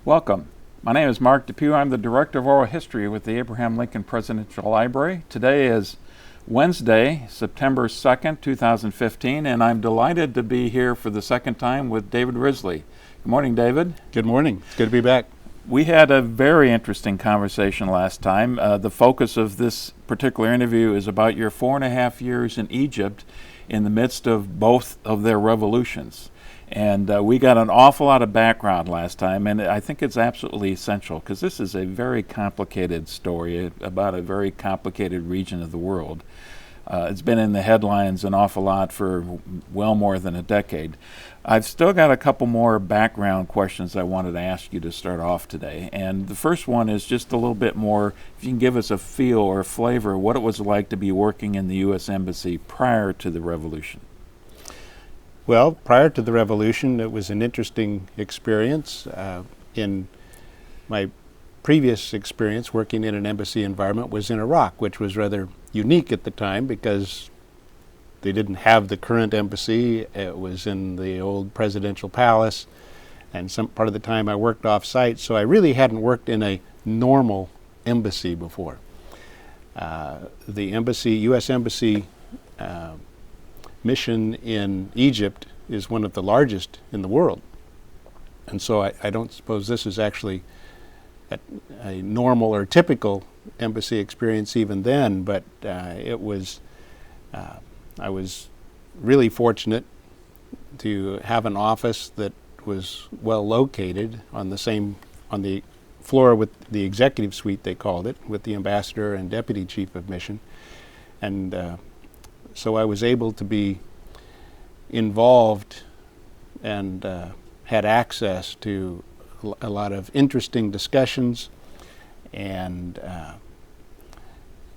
Welcome. My name is Mark Depew. I'm the Director of Oral History with the Abraham Lincoln Presidential Library. Today is Wednesday, September 2nd, 2015, and I'm delighted to be here for the second time with David Risley. Good morning, David. Good morning. It's good to be back. We had a very interesting conversation last time. The focus of this particular interview is about your 4.5 years in Egypt in the midst of both of their revolutions. And we got an awful lot of background last time, and I think it's absolutely essential because this is a very complicated story about a very complicated region of the world. It's been in the headlines an awful lot for well more than a decade. I've still got a couple more background questions I wanted to ask you to start off today. And the first one is just a little bit more, if you can give us a feel or a flavor of what it was like to be working in the U.S. Embassy prior to the revolution. Well, prior to the revolution, it was an interesting experience. In my previous experience working in an embassy environment was in Iraq, which was rather unique at the time because they didn't have the current embassy. It was in the old presidential palace, and some part of the time I worked off-site, so I really hadn't worked in a normal embassy before. The embassy, U.S. Embassy mission in Egypt is one of the largest in the world. And so I don't suppose this is actually a normal or typical embassy experience even then, but it was, I was really fortunate to have an office that was well located on the floor with the executive suite, they called it, with the ambassador and deputy chief of mission. And so I was able to be involved and had access to a lot of interesting discussions, and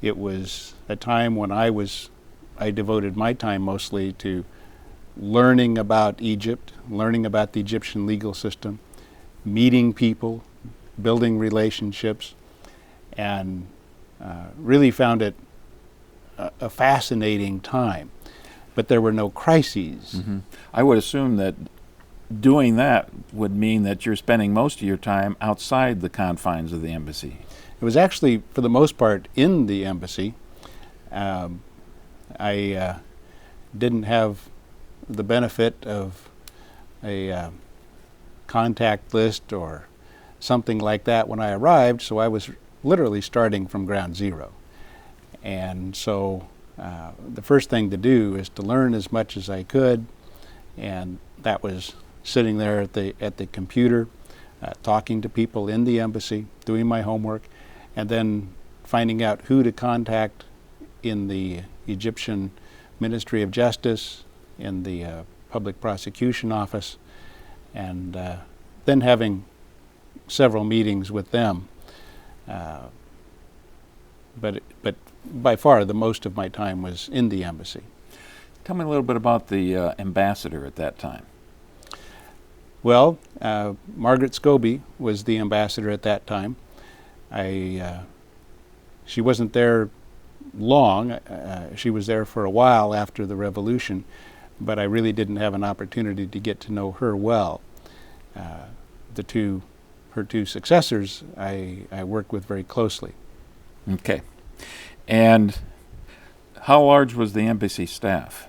it was a time when I devoted my time mostly to learning about Egypt, learning about the Egyptian legal system, meeting people, building relationships, and really found it a fascinating time, but there were no crises. Mm-hmm. I would assume that doing that would mean that you're spending most of your time outside the confines of the embassy. It was actually, for the most part, in the embassy. I didn't have the benefit of a contact list or something like that when I arrived, so I was literally starting from ground zero. And so the first thing to do is to learn as much as I could, and that was sitting there at the computer, talking to people in the embassy, doing my homework, and then finding out who to contact in the Egyptian Ministry of Justice, in the Public Prosecution Office, and then having several meetings with them. But by far the most of my time was in the embassy. Tell me a little bit about the ambassador at that time. Well, Margaret Scobie was the ambassador at that time. She wasn't there long. She was there for a while after the revolution, but I really didn't have an opportunity to get to know her well. Her two successors I worked with very closely. Okay. And how large was the embassy staff?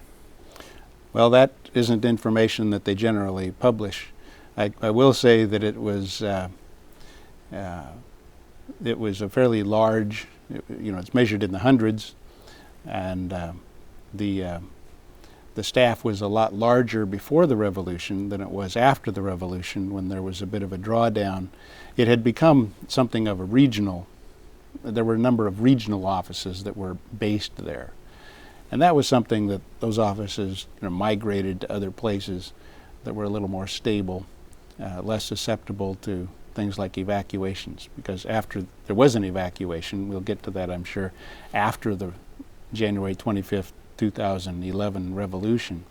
Well, that isn't information that they generally publish. I will say that it was a fairly large, it's measured in the hundreds, and the staff was a lot larger before the revolution than it was after the revolution, when there was a bit of a drawdown. It had become something of a regional. There were a number of regional offices that were based there. And that was something that those offices migrated to other places that were a little more stable, less susceptible to things like evacuations. Because after there was an evacuation, we'll get to that I'm sure, after the January 25th, 2011 revolution.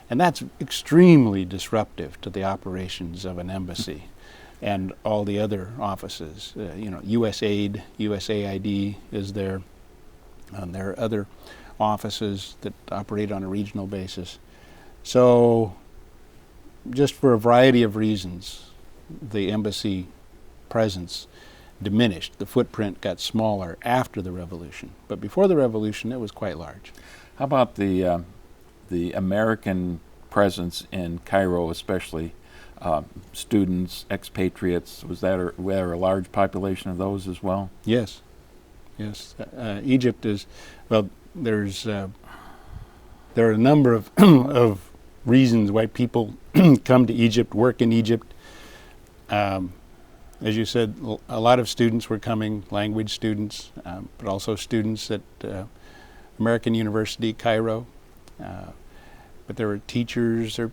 And that's extremely disruptive to the operations of an embassy and all the other offices. USAID, USAID is there, and there are other offices that operate on a regional basis. So just for a variety of reasons, the embassy presence diminished. The footprint got smaller after the revolution, but before the revolution it was quite large. How about the American presence in Cairo, especially students, expatriates? Was there a large population of those as well? Yes, yes. Egypt is, well, there are a number of of reasons why people come to Egypt, work in Egypt. As you said, a lot of students were coming, language students, but also students at American University, Cairo. But there were teachers, or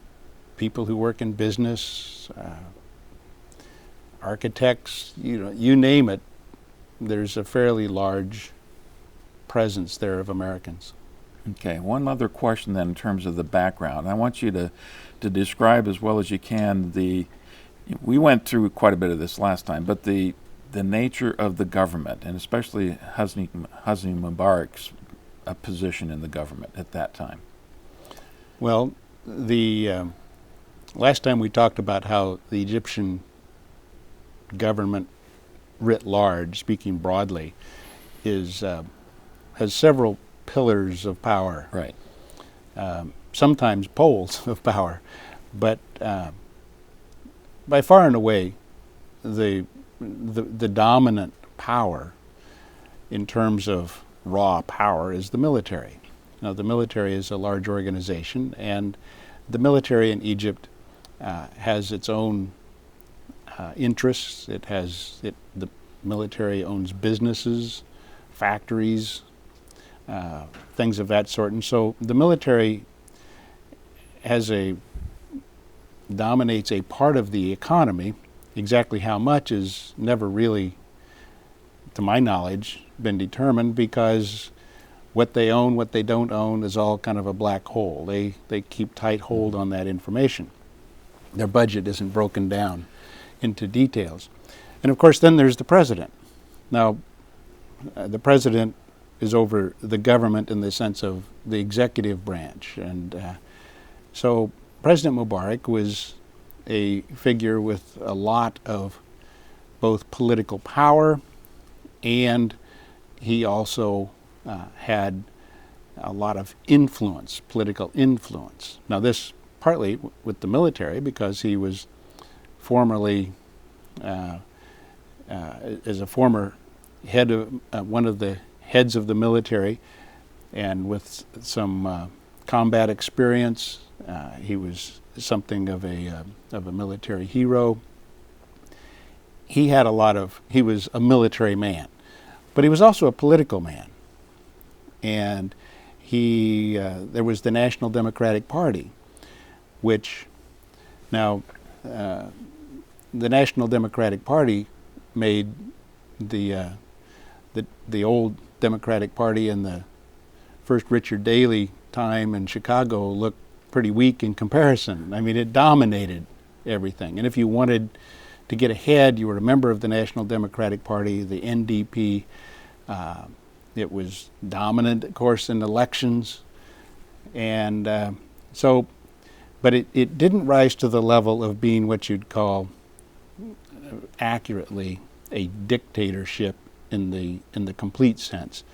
people who work in business, architects, you name it. There's a fairly large presence there of Americans. Okay, one other question then in terms of the background. I want you to describe as well as you can we went through quite a bit of this last time, but the nature of the government, and especially Hosni Mubarak's position in the government at that time. Well, the last time we talked about how the Egyptian government writ large, speaking broadly, has several pillars of power. Right. Sometimes poles of power, but by far and away, the dominant power in terms of raw power is the military. Now, the military is a large organization, and the military in Egypt has its own interests. The military owns businesses, factories, things of that sort, and so the military dominates a part of the economy. Exactly how much is never really, to my knowledge, been determined, because what they own, what they don't own is all kind of a black hole. They keep tight hold on that information. Their budget isn't broken down into details. And of course then there's the president. Now, the president is over the government in the sense of the executive branch, and so President Mubarak was a figure with a lot of both political power, and he also had a lot of influence, political influence. Now, this partly with the military, because he was formerly, as a former head of one of the heads of the military, and with some combat experience. He was something of a military hero. He was a military man, but he was also a political man. And there was the National Democratic Party, which now the National Democratic Party made the old Democratic Party in the first Richard Daley time in Chicago look pretty weak in comparison. I mean, it dominated everything. And if you wanted to get ahead, you were a member of the National Democratic Party, the NDP. It was dominant, of course, in elections. And but it didn't rise to the level of being what you'd call accurately a dictatorship in the complete sense.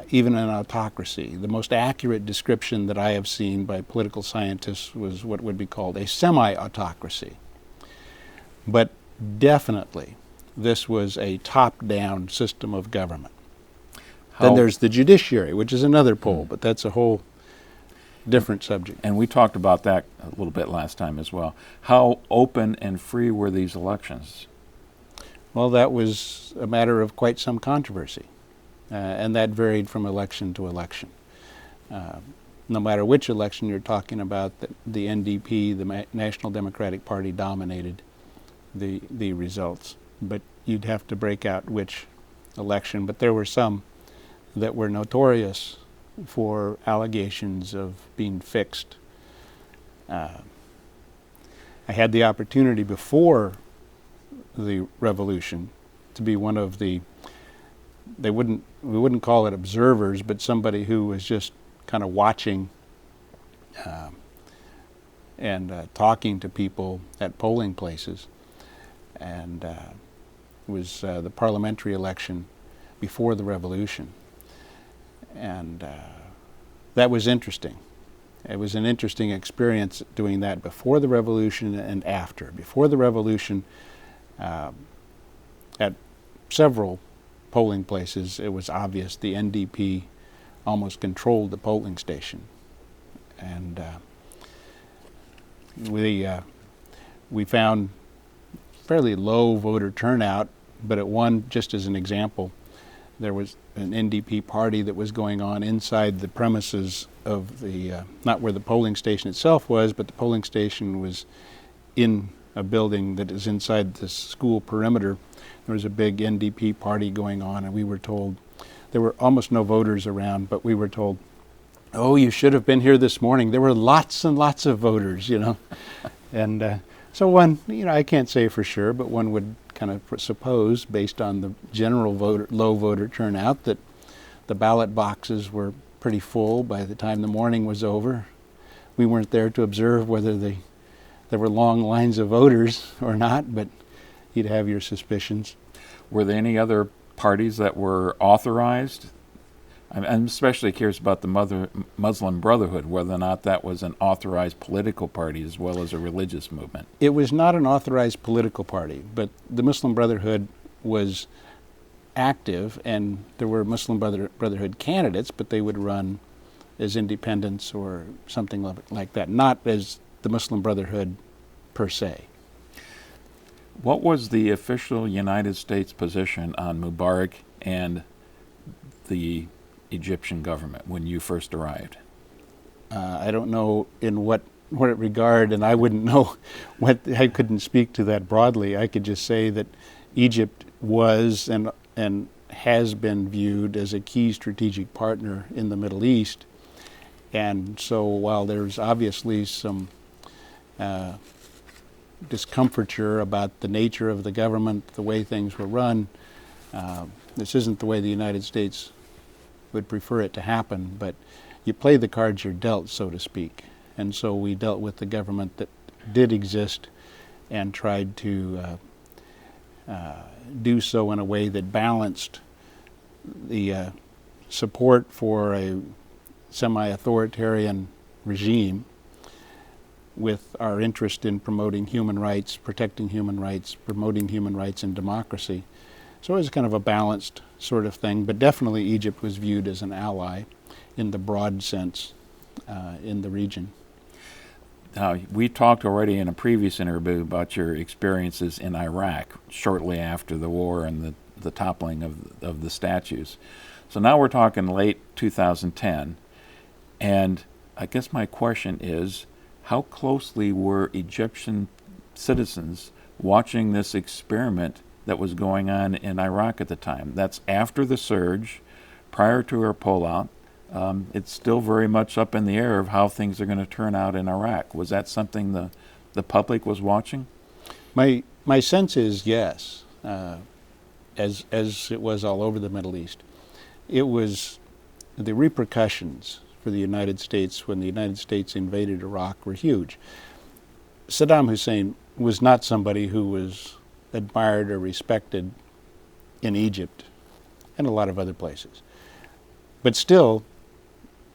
Even an autocracy. The most accurate description that I have seen by political scientists was what would be called a semi-autocracy. But definitely, this was a top-down system of government. Then there's the judiciary, which is another pole, but that's a whole different subject. And we talked about that a little bit last time as well. How open and free were these elections? Well, that was a matter of quite some controversy. And that varied from election to election. No matter which election you're talking about, the NDP, the National Democratic Party, dominated the results. But you'd have to break out which election. But there were some that were notorious for allegations of being fixed. I had the opportunity before the revolution to be one of the we wouldn't call it observers, but somebody who was just kind of watching and talking to people at polling places. And was the parliamentary election before the revolution. And that was interesting. It was an interesting experience doing that before the revolution and after. Before the revolution, at several polling places, it was obvious the NDP almost controlled the polling station. And we found fairly low voter turnout, but at one, just as an example, there was an NDP party that was going on inside the premises of the, not where the polling station itself was, but the polling station was in a building that is inside the school perimeter. There was a big NDP party going on, and we were told, there were almost no voters around, but we were told, oh, you should have been here this morning. There were lots and lots of voters, you know. And so one, you know, I can't say for sure, but one would kind of suppose, based on the general low voter turnout, that the ballot boxes were pretty full by the time the morning was over. We weren't there to observe whether there were long lines of voters or not, but you'd have your suspicions. Were there any other parties that were authorized? I'm especially curious about the Muslim Brotherhood, whether or not that was an authorized political party as well as a religious movement. It was not an authorized political party, but the Muslim Brotherhood was active, and there were Muslim Brotherhood candidates, but they would run as independents or something like that, not as the Muslim Brotherhood per se. What was the official United States position on Mubarak and the Egyptian government when you first arrived? I don't know in what regard, and I wouldn't know I couldn't speak to that broadly. I could just say that Egypt was and has been viewed as a key strategic partner in the Middle East. And so while there's obviously some discomfiture about the nature of the government, the way things were run, this isn't the way the United States would prefer it to happen, but you play the cards you're dealt, so to speak. And so we dealt with the government that did exist and tried to do so in a way that balanced the support for a semi-authoritarian regime with our interest in promoting human rights, protecting human rights, promoting human rights and democracy. So it was kind of a balanced sort of thing, but definitely Egypt was viewed as an ally in the broad sense in the region. Now, we talked already in a previous interview about your experiences in Iraq shortly after the war and the toppling of the statues. So now we're talking late 2010, and I guess my question is, how closely were Egyptian citizens watching this experiment that was going on in Iraq at the time? That's after the surge, prior to our pullout. It's still very much up in the air of how things are going to turn out in Iraq. Was that something the public was watching? My sense is yes, as it was all over the Middle East. It was the repercussions for the United States when the United States invaded Iraq were huge. Saddam Hussein was not somebody who was admired or respected in Egypt and a lot of other places. But still,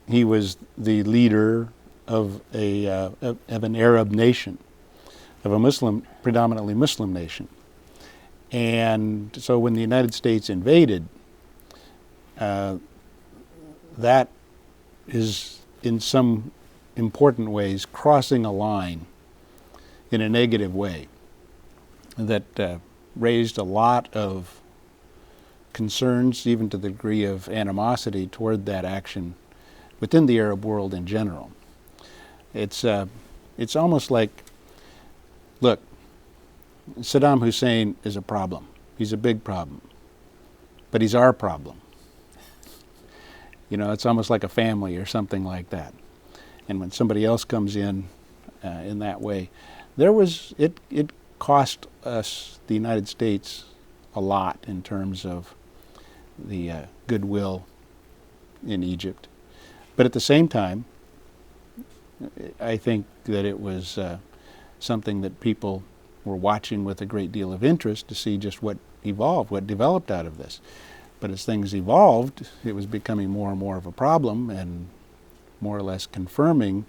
he was the leader of an Arab nation, of a predominantly Muslim nation. And so when the United States invaded, that is in some important ways crossing a line in a negative way that raised a lot of concerns, even to the degree of animosity toward that action within the Arab world in general. It's almost like, look, Saddam Hussein is a problem. He's a big problem. But he's our problem. You know, it's almost like a family or something like that. And when somebody else comes in that way, it cost us, the United States, a lot in terms of the goodwill in Egypt. But at the same time, I think that it was something that people were watching with a great deal of interest to see just what evolved, what developed out of this. But as things evolved, it was becoming more and more of a problem and more or less confirming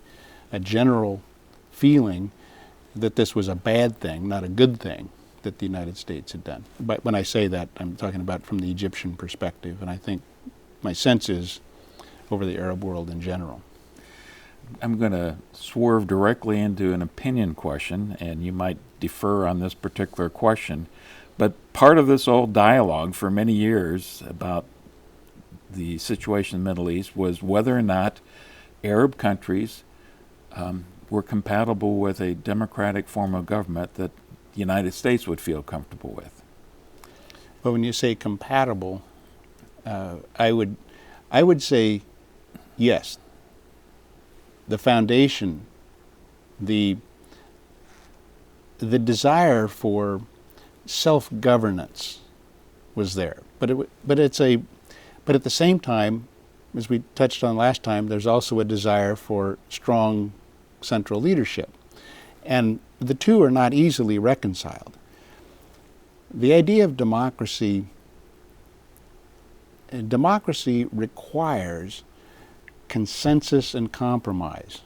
a general feeling that this was a bad thing, not a good thing, that the United States had done. But when I say that, I'm talking about from the Egyptian perspective, and I think my sense is over the Arab world in general. I'm going to swerve directly into an opinion question, and you might defer on this particular question. But part of this old dialogue for many years about the situation in the Middle East was whether or not Arab countries were compatible with a democratic form of government that the United States would feel comfortable with. But when you say compatible, I would say yes. The foundation, the desire for self-governance was there, but at the same time, as we touched on last time, there's also a desire for strong central leadership, and the two are not easily reconciled. The idea of democracy requires consensus and compromise.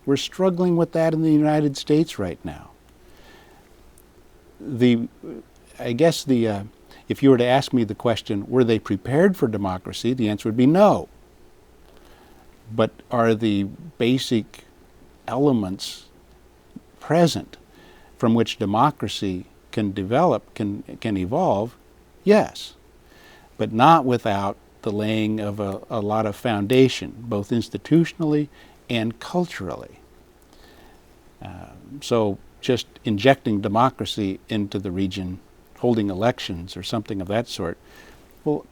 We're struggling with that in the United States right now. If you were to ask me the question, were they prepared for democracy, the answer would be no. But are the basic elements present from which democracy can develop, can evolve? Yes. But not without the laying of a lot of foundation, both institutionally and culturally. So just injecting democracy into the region, holding elections or something of that sort, well,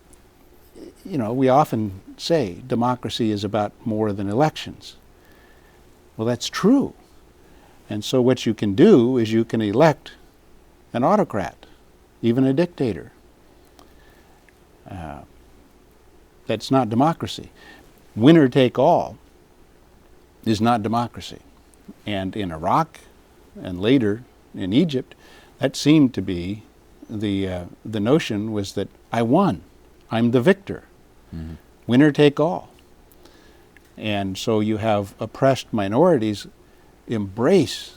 we often say democracy is about more than elections. Well, that's true. And so what you can do is you can elect an autocrat, even a dictator. That's not democracy. Winner take all is not democracy. And in Iraq and later in Egypt, that seemed to be the notion was that I won. I'm the victor. Mm-hmm. Winner take all. And so you have oppressed minorities embrace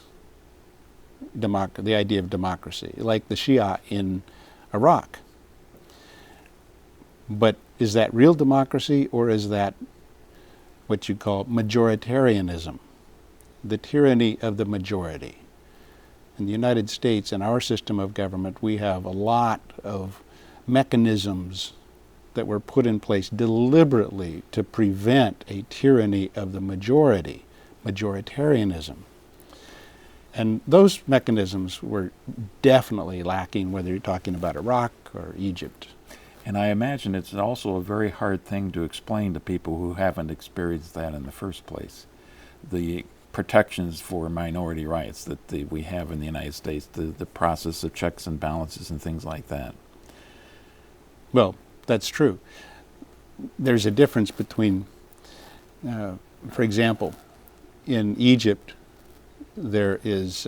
the idea of democracy, like the Shia in Iraq. But is that real democracy, or is that what you call majoritarianism, the tyranny of the majority? In the United States, in our system of government, we have a lot of mechanisms that were put in place deliberately to prevent a tyranny of the majority, majoritarianism. And those mechanisms were definitely lacking, whether you're talking about Iraq or Egypt. And I imagine it's also a very hard thing to explain to people who haven't experienced that in the first place. The protections for minority rights that we have in the United States, the process of checks and balances and things like that. Well, that's true. There's a difference between, for example, in Egypt, there is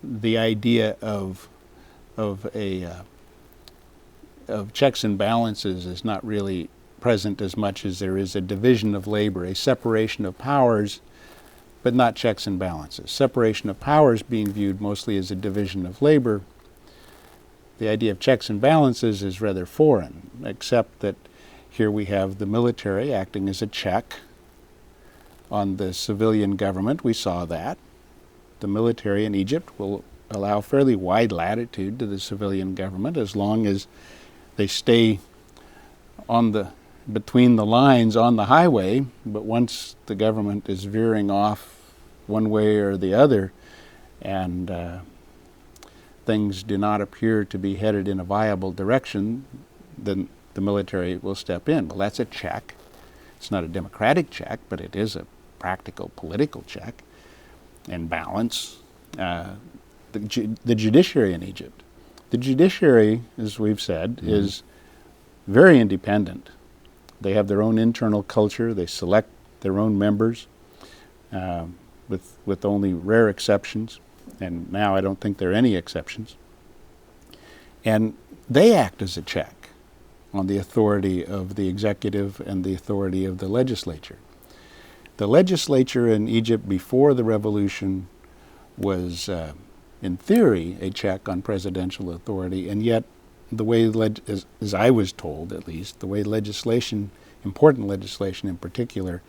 the idea of checks and balances is not really present as much as there is a division of labor, a separation of powers, but not checks and balances. Separation of powers being viewed mostly as a division of labor. The idea of checks and balances is rather foreign, except that here we have the military acting as a check on the civilian government. We saw that. The military in Egypt will allow fairly wide latitude to the civilian government as long as they stay between the lines on the highway, but once the government is veering off one way or the other and things do not appear to be headed in a viable direction, then the military will step in. Well, that's a check. It's not a democratic check, but it is a practical political check and balance. The judiciary in Egypt. The judiciary, as we've said, is very independent. They have their own internal culture. They select their own members with only rare exceptions. and now I don't think there are any exceptions. And they act as a check on the authority of the executive and the authority of the legislature. The legislature in Egypt before the revolution was, in theory, a check on presidential authority, and yet the way, as I was told at least, the way legislation, important legislation in particular,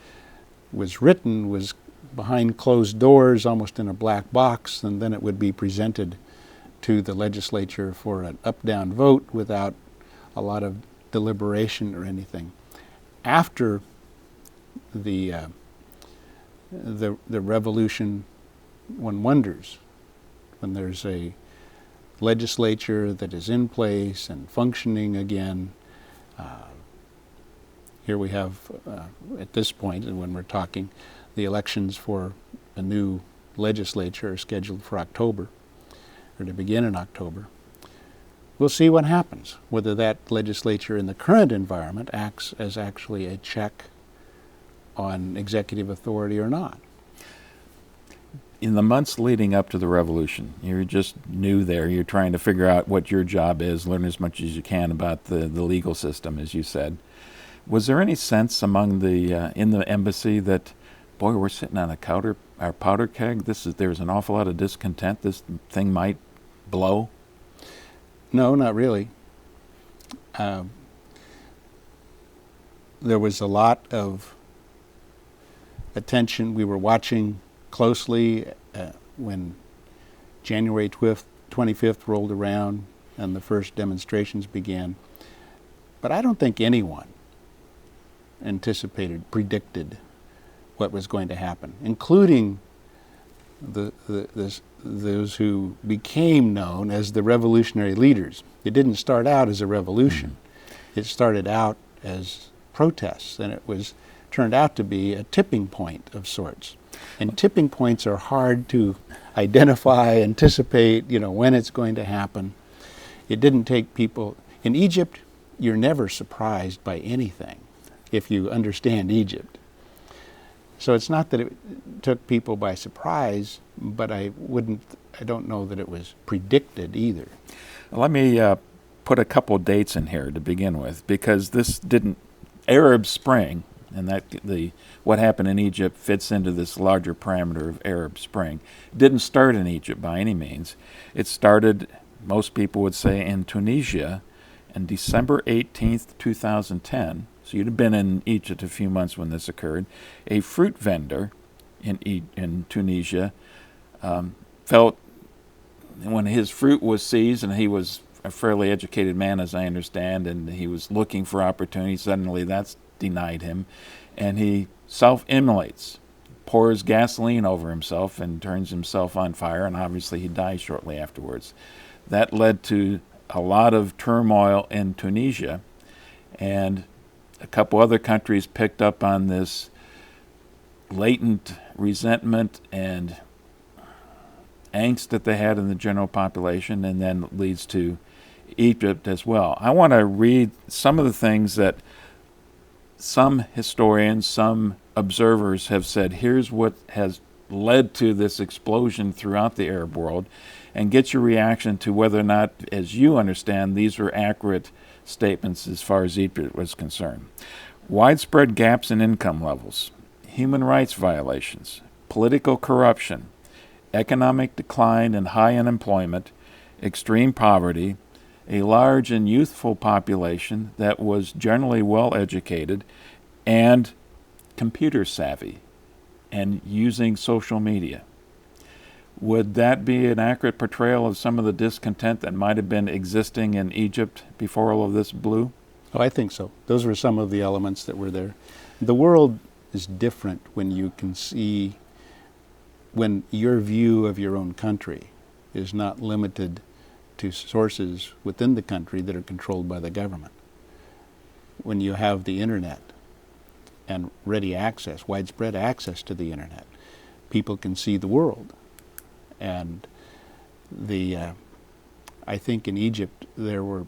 was written was behind closed doors, almost in a black box, and then it would be presented to the legislature for an up-down vote without a lot of deliberation or anything. After the revolution, one wonders, when there's a legislature that is in place and functioning again. Here we have, at this point, and when we're talking, the elections for a new legislature are scheduled for October, or to begin in October. We'll see what happens, whether that legislature in the current environment acts as actually a check on executive authority or not. In the months leading up to the revolution, you're just new there. You're trying to figure out what your job is, learn as much as you can about the legal system, as you said. Was there any sense among the in the embassy that, boy, we're sitting on our powder keg? There's an awful lot of discontent. This thing might blow. No, not really. There was a lot of attention. We were watching closely when January 25th rolled around and the first demonstrations began. But I don't think anyone predicted what was going to happen, including those who became known as the revolutionary leaders. It didn't start out as a revolution. It started out as protests, and it turned out to be a tipping point of sorts. And tipping points are hard to identify, anticipate, when it's going to happen. It didn't take people. In Egypt, you're never surprised by anything if you understand Egypt. So it's not that it took people by surprise, but I don't know that it was predicted either. Let me put a couple dates in here to begin with, because Arab Spring, and what happened in Egypt fits into this larger parameter of Arab Spring. It didn't start in Egypt by any means. It started, most people would say, in Tunisia on December 18th, 2010. So you'd have been in Egypt a few months when this occurred. A fruit vendor in Tunisia felt when his fruit was seized, and he was a fairly educated man, as I understand, and he was looking for opportunity. Suddenly that's denied him, and he self-immolates, pours gasoline over himself and turns himself on fire, and obviously he dies shortly afterwards. That led to a lot of turmoil in Tunisia, and a couple other countries picked up on this latent resentment and angst that they had in the general population, and then leads to Egypt as well. I want to read some of the things that some historians, some observers have said, here's what has led to this explosion throughout the Arab world, and get your reaction to whether or not, as you understand, these are accurate statements as far as Egypt was concerned. Widespread gaps in income levels, human rights violations, political corruption, economic decline and high unemployment, extreme poverty, a large and youthful population that was generally well educated and computer savvy and using social media. Would that be an accurate portrayal of some of the discontent that might have been existing in Egypt before all of this blew? Oh, I think so. Those were some of the elements that were there. The world is different when you can see, when your view of your own country is not limited to sources within the country that are controlled by the government. When you have the internet and ready access, widespread access to the internet, people can see the world. And I think in Egypt there were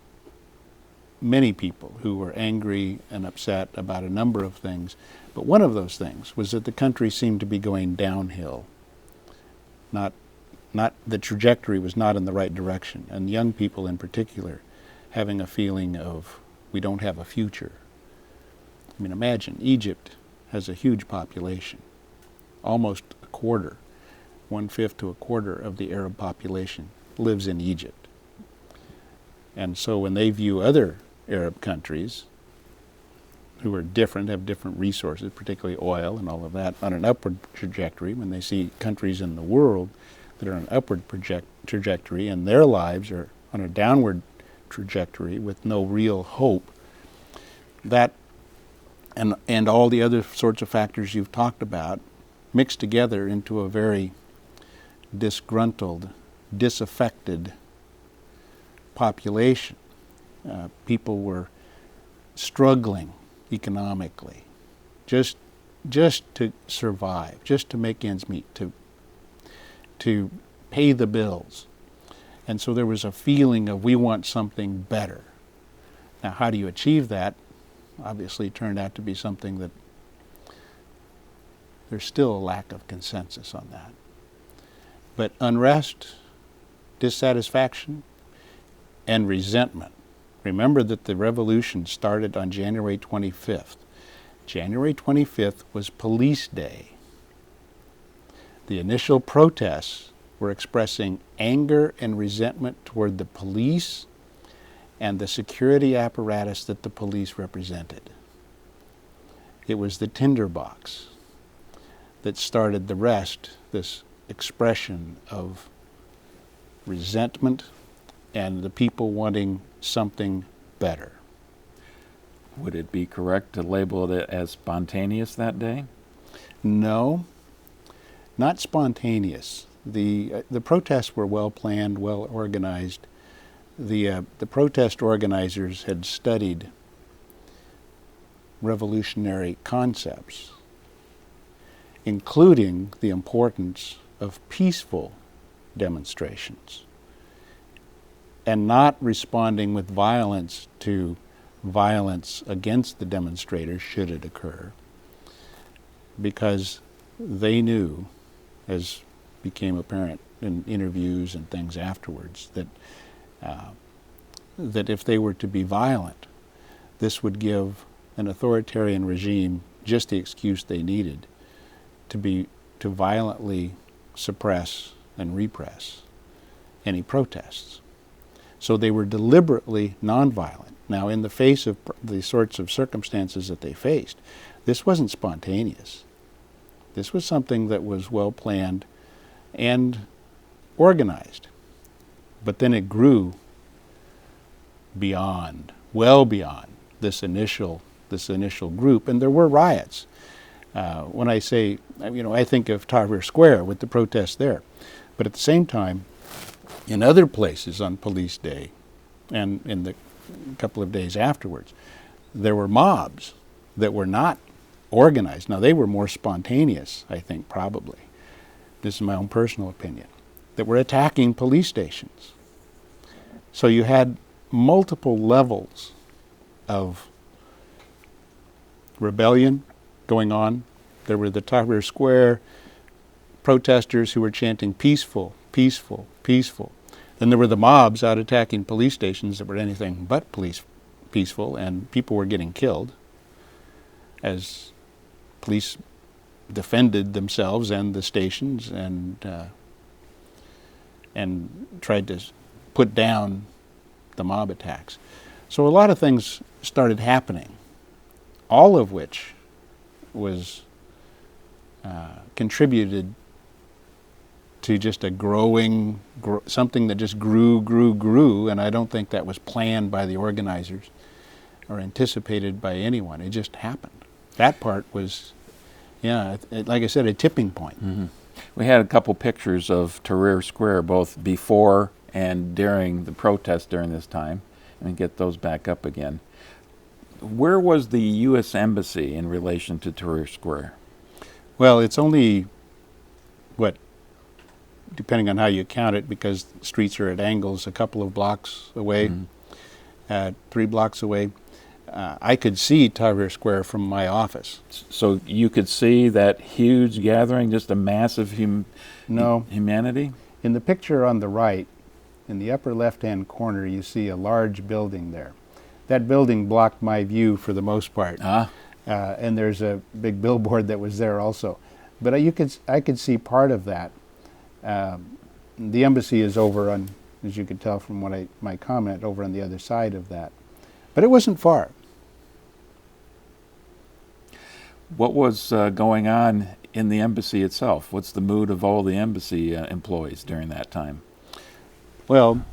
many people who were angry and upset about a number of things, but one of those things was that the country seemed to be going downhill, not the trajectory was not in the right direction, and young people in particular having a feeling of we don't have a future. I mean, imagine Egypt has a huge population, almost a quarter, 1/5 to a quarter of the Arab population lives in Egypt. And so when they view other Arab countries who are different, have different resources, particularly oil and all of that, on an upward trajectory, when they see countries in the world that are on an upward trajectory and their lives are on a downward trajectory with no real hope, that and all the other sorts of factors you've talked about mixed together into a very disgruntled, disaffected population. People were struggling economically, just to survive, just to make ends meet, to pay the bills. And so there was a feeling of we want something better. Now, how do you achieve that? Obviously turned out to be something that there's still a lack of consensus on that. But unrest, dissatisfaction, and resentment. Remember that the revolution started on January 25th. January 25th was Police Day. The initial protests were expressing anger and resentment toward the police and the security apparatus that the police represented. It was the tinderbox that started the rest, this expression of resentment and the people wanting something better. Would it be correct to label it as spontaneous that day? No, not spontaneous. The protests were well planned, well organized. The protest organizers had studied revolutionary concepts, including the importance of peaceful demonstrations and not responding with violence to violence against the demonstrators should it occur, because they knew, as became apparent in interviews and things afterwards, that that if they were to be violent, this would give an authoritarian regime just the excuse they needed to violently suppress and repress any protests. So they were deliberately nonviolent. Now, in the face of the sorts of circumstances that they faced, this wasn't spontaneous. This was something that was well planned and organized. But then it grew beyond, well beyond this initial group, and there were riots. When I say, I think of Tahrir Square with the protests there. But at the same time, in other places on Police Day and in the couple of days afterwards, there were mobs that were not organized. Now, they were more spontaneous, I think, probably. This is my own personal opinion, that were attacking police stations. So you had multiple levels of rebellion going on. There were the Tahrir Square protesters who were chanting peaceful, peaceful, peaceful. Then there were the mobs out attacking police stations that were anything but peaceful, and people were getting killed as police defended themselves and the stations and tried to put down the mob attacks. So a lot of things started happening, all of which was contributed to just a growing, something that just grew, and I don't think that was planned by the organizers or anticipated by anyone. It just happened. That part was, like I said, a tipping point. Mm-hmm. We had a couple pictures of Tahrir Square, both before and during the protest during this time, and get those back up again. Where was the U.S. Embassy in relation to Tahrir Square? Well, it's only, depending on how you count it, because streets are at angles, a couple of blocks away, 3 blocks away. I could see Tahrir Square from my office. So you could see that huge gathering, just a massive humanity? In the picture on the right, in the upper left-hand corner, you see a large building there. That building blocked my view for the most part. And there's a big billboard that was there also. But I could see part of that. The embassy is over on, as you could tell from my comment, over on the other side of that. But it wasn't far. What was going on in the embassy itself? What's the mood of all the embassy employees during that time? Well,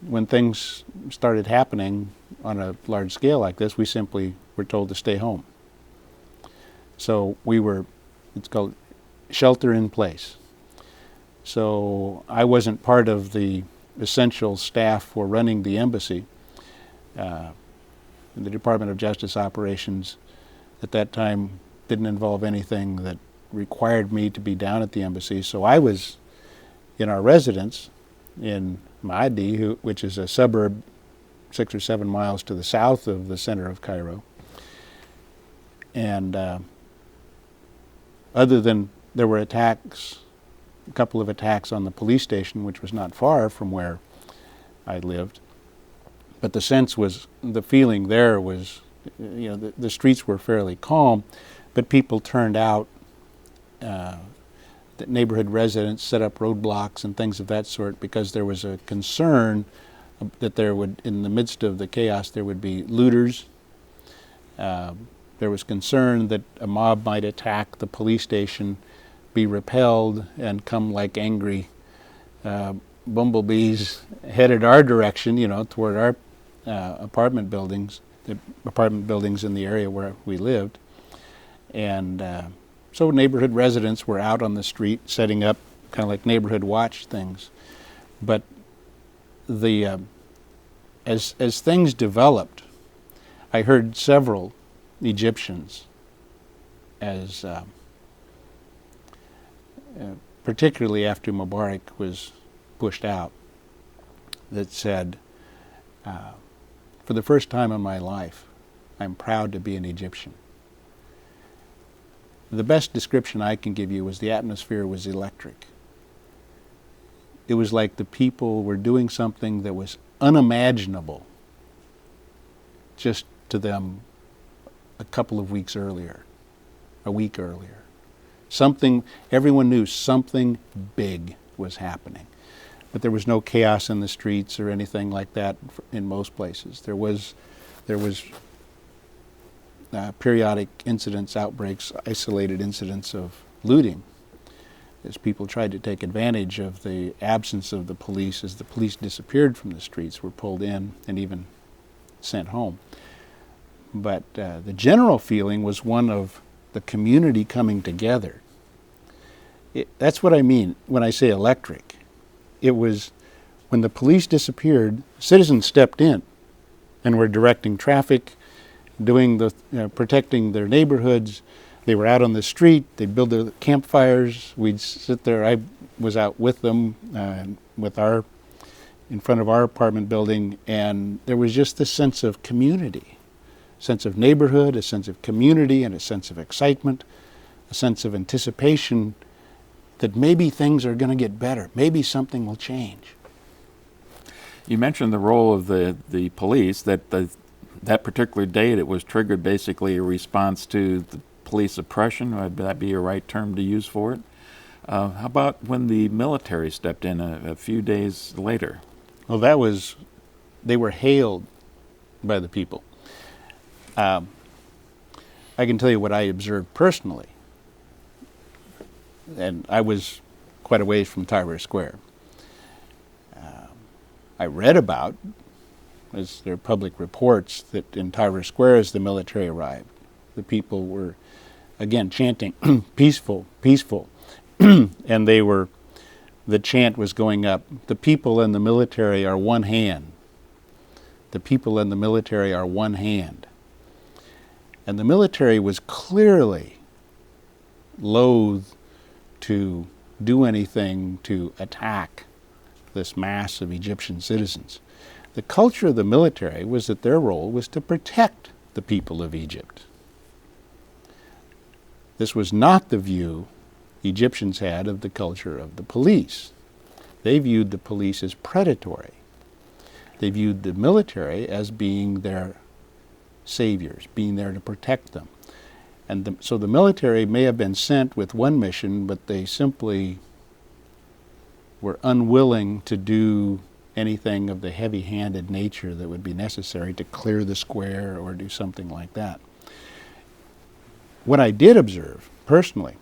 when things started happening on a large scale like this, we simply were told to stay home. So it's called shelter in place. So I wasn't part of the essential staff for running the embassy. The Department of Justice operations at that time didn't involve anything that required me to be down at the embassy. So I was in our residence in Maadi, which is a suburb 6 or 7 miles to the south of the center of Cairo. And other than there were attacks, a couple of attacks on the police station, which was not far from where I lived. But the feeling there was, the streets were fairly calm, but people turned out. The neighborhood residents set up roadblocks and things of that sort because there was a concern that in the midst of the chaos, there would be looters. There was concern that a mob might attack the police station, be repelled, and come like angry bumblebees headed our direction, toward our apartment buildings, the apartment buildings in the area where we lived. And so neighborhood residents were out on the street setting up kind of like neighborhood watch things. But as things developed, I heard several Egyptians, particularly after Mubarak was pushed out, that said, for the first time in my life, I'm proud to be an Egyptian. The best description I can give you was the atmosphere was electric. It was like the people were doing something that was unimaginable just to them a couple of weeks earlier, a week earlier. Everyone knew something big was happening. But there was no chaos in the streets or anything like that in most places. There was periodic incidents, outbreaks, isolated incidents of looting as people tried to take advantage of the absence of the police as the police disappeared from the streets, were pulled in and even sent home. But the general feeling was one of the community coming together. That's what I mean when I say electric. It was when the police disappeared, citizens stepped in and were directing traffic, doing protecting their neighborhoods. They were out on the street. They'd build their campfires. We'd sit there. I was out with them, in front of our apartment building, and there was just this sense of community, sense of neighborhood, a sense of community, and a sense of excitement, a sense of anticipation that maybe things are going to get better. Maybe something will change. You mentioned the role of the police, that particular date it was triggered basically a response to the police oppression. Would that be a right term to use for it? How about when the military stepped in a few days later? Well, they were hailed by the people. I can tell you what I observed personally. And I was quite a ways from Tahrir Square. I read about, as there are public reports, that in Tahrir Square as the military arrived, the people were, again, chanting, peaceful, peaceful. And the chant was going up, the people and the military are one hand. The people and the military are one hand. And the military was clearly loath to do anything to attack this mass of Egyptian citizens. The culture of the military was that their role was to protect the people of Egypt. This was not the view Egyptians had of the culture of the police. They viewed the police as predatory. They viewed the military as being their saviors, being there to protect them. And so the military may have been sent with one mission, but they simply were unwilling to do anything of the heavy-handed nature that would be necessary to clear the square or do something like that. What I did observe, personally,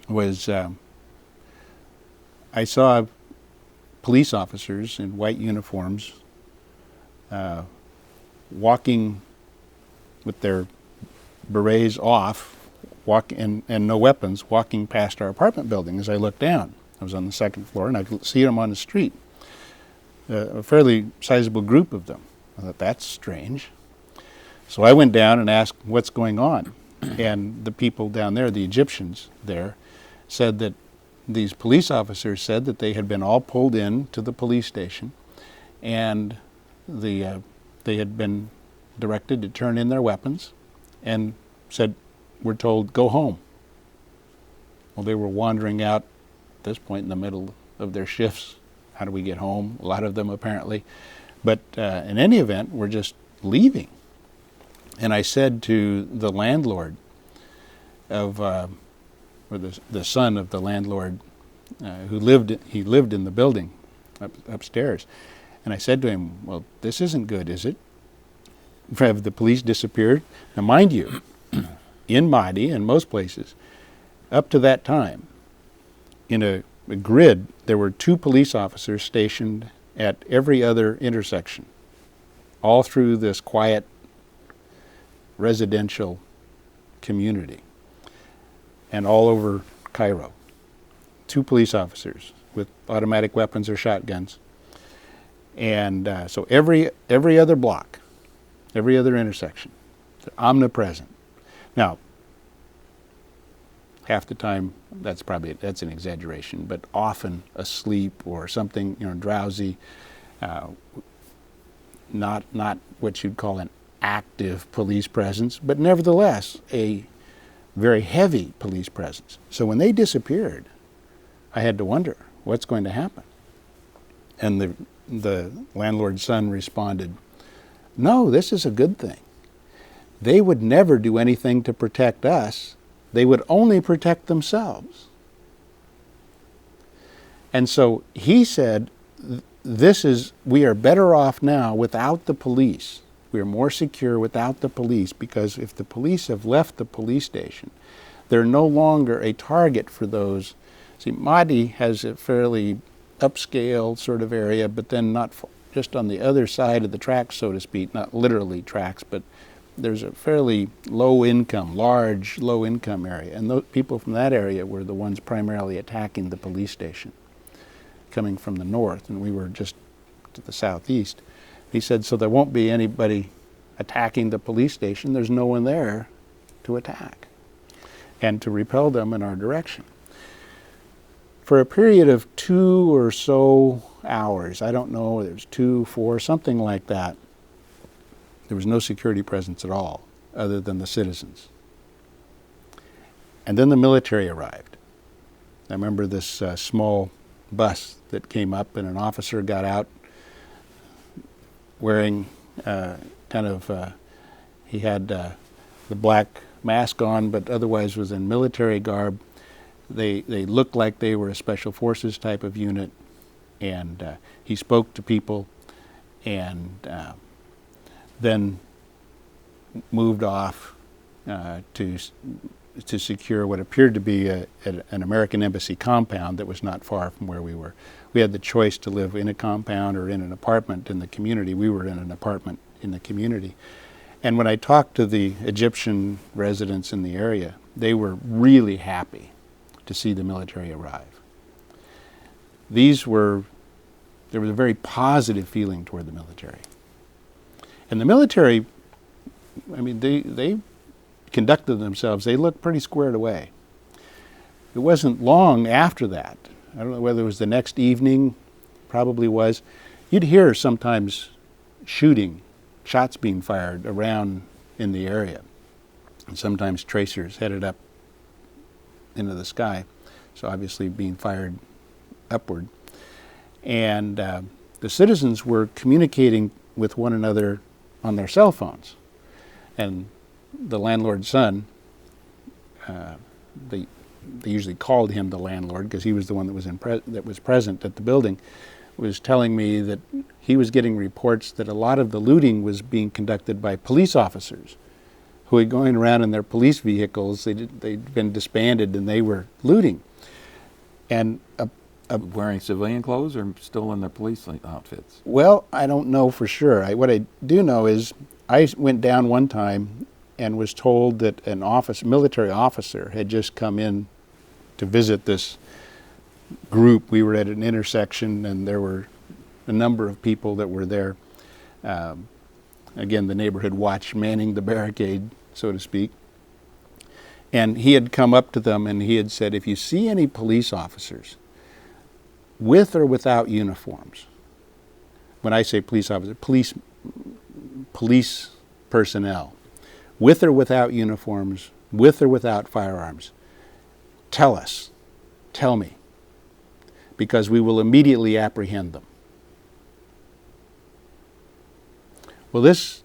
was I saw police officers in white uniforms walking with their berets off, and no weapons, walking past our apartment building as I looked down. I was on the second floor, and I could see them on the street. A fairly sizable group of them. I thought, that's strange. So I went down and asked what's going on. And the people down there, the Egyptians there, said that these police officers said that they had been all pulled in to the police station, and they had been directed to turn in their weapons, and said, we're told, go home. Well, they were wandering out at this point in the middle of their shifts. How do we get home? A lot of them apparently. But in any event, we're just leaving. And I said to the landlord of, or the son of the landlord who lived in the building upstairs, and I said to him, well, this isn't good, is it? Have the police disappeared? Now mind you, in Mahdi and most places, up to that time, in a grid, there were 2 police officers stationed at every other intersection, all through this quiet residential community, and all over Cairo. 2 police officers with automatic weapons or shotguns. And so every other block, every other intersection, they're omnipresent. Now, half the time, that's an exaggeration, but often asleep or something, drowsy, not what you'd call an active police presence, but nevertheless a very heavy police presence. So when they disappeared, I had to wonder what's going to happen. And the landlord's son responded, no, this is a good thing. They would never do anything to protect us. They would only protect themselves. And so he said, we are better off now without the police. We are more secure without the police, because if the police have left the police station, they're no longer a target for those. See, Mahdi has a fairly upscale sort of area, but then not just on the other side of the tracks, so to speak, not literally tracks, but there's a fairly large low-income area. And those people from that area were the ones primarily attacking the police station, coming from the north, and we were just to the southeast. He said, so there won't be anybody attacking the police station. There's no one there to attack and to repel them in our direction. For a period of 2 or so hours, I don't know, there's 2, 4, something like that, there was no security presence at all, other than the citizens. And then the military arrived. I remember this small bus that came up, and an officer got out wearing he had the black mask on, but otherwise was in military garb. They looked like they were a special forces type of unit, and he spoke to people, and then moved off to secure what appeared to be an American embassy compound that was not far from where we were. We had the choice to live in a compound or in an apartment in the community. We were in an apartment in the community. And when I talked to the Egyptian residents in the area, they were really happy to see the military arrive. There was a very positive feeling toward the military. And the military, they conducted themselves, they looked pretty squared away. It wasn't long after that, I don't know whether it was the next evening, probably was, you'd hear sometimes shots being fired around in the area. And sometimes tracers headed up into the sky, so obviously being fired upward. And the citizens were communicating with one another on their cell phones. And the landlord's son, they usually called him the landlord because he was the one that was present at the building, was telling me that he was getting reports that a lot of the looting was being conducted by police officers who were going around in their police vehicles. They'd been disbanded and they were looting. And wearing civilian clothes or still in their police outfits? Well, I don't know for sure. What I do know is I went down one time and was told that an military officer had just come in to visit this group. We were at an intersection and there were a number of people that were there. Again, the neighborhood watch manning the barricade, so to speak. And he had come up to them and he had said, if you see any police officers with or without uniforms, when I say police officers, police personnel, with or without uniforms, with or without firearms, tell me, because we will immediately apprehend them. Well, this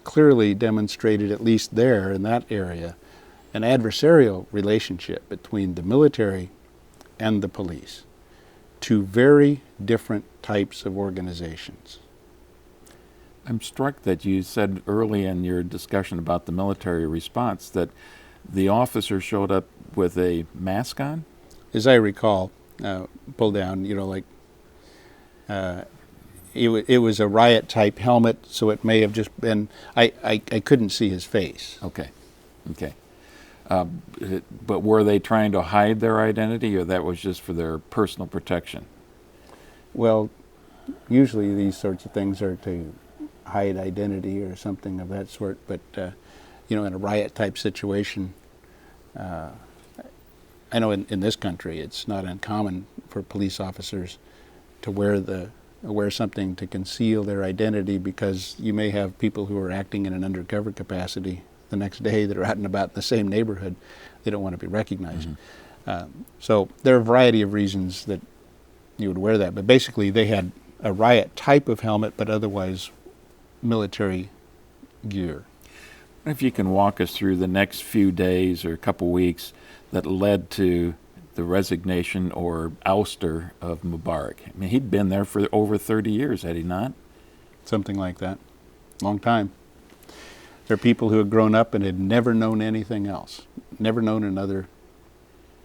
clearly demonstrated, at least there in that area, an adversarial relationship between the military and the police, two very different types of organizations. I'm struck that you said early in your discussion about the military response that the officer showed up with a mask on? As I recall, pull down, it was a riot-type helmet, so it may have just been, I couldn't see his face. Okay. But were they trying to hide their identity, or that was just for their personal protection? Well, usually these sorts of things are to hide identity or something of that sort, but in a riot-type situation, I know in this country it's not uncommon for police officers to wear something to conceal their identity, because you may have people who are acting in an undercover capacity the next day that are out and about in the same neighborhood. They don't want to be recognized. Mm-hmm. So there are a variety of reasons that you would wear that, but basically they had a riot type of helmet, but otherwise military gear. If you can walk us through the next few days or a couple weeks that led to the resignation or ouster of Mubarak. I mean, he'd been there for over 30 years, had he not? Something like that. Long time. There are people who had grown up and had never known anything else, never known another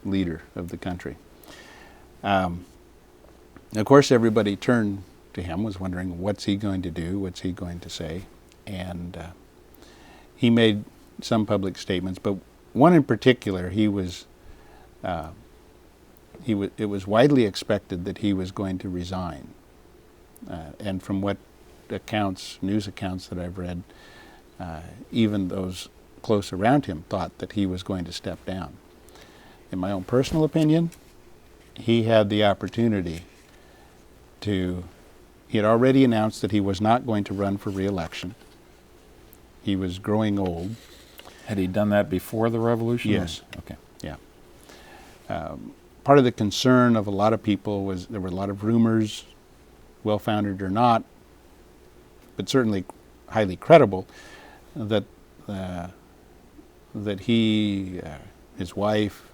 leader of the country. Of course, everybody turned to him, was wondering, what's he going to do? What's he going to say? And he made some public statements, but one in particular, it was widely expected that he was going to resign. And from what news accounts that I've read, even those close around him thought that he was going to step down. In my own personal opinion, he had the opportunity he had already announced that he was not going to run for re-election. He was growing old. Had he done that before the revolution? Yes. Okay. Yeah. Part of the concern of a lot of people was there were a lot of rumors, well-founded or not, but certainly highly credible, that he, his wife,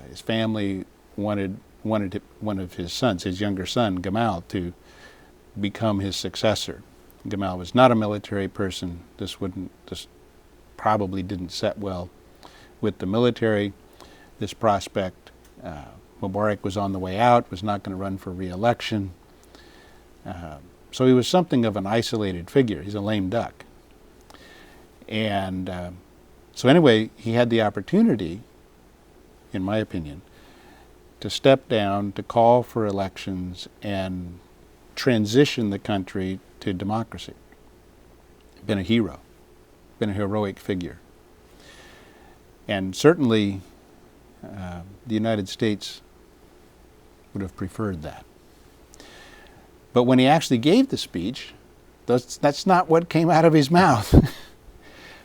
his family wanted one of his sons, his younger son, Gamal, to become his successor. Gamal was not a military person. This probably didn't set well with the military. This prospect, Mubarak was on the way out, was not going to run for re-election. So he was something of an isolated figure. He's a lame duck. And so anyway, he had the opportunity, in my opinion, to step down, to call for elections and transition the country to democracy. Been a hero, been a heroic figure. And certainly the United States would have preferred that. But when he actually gave the speech, that's not what came out of his mouth.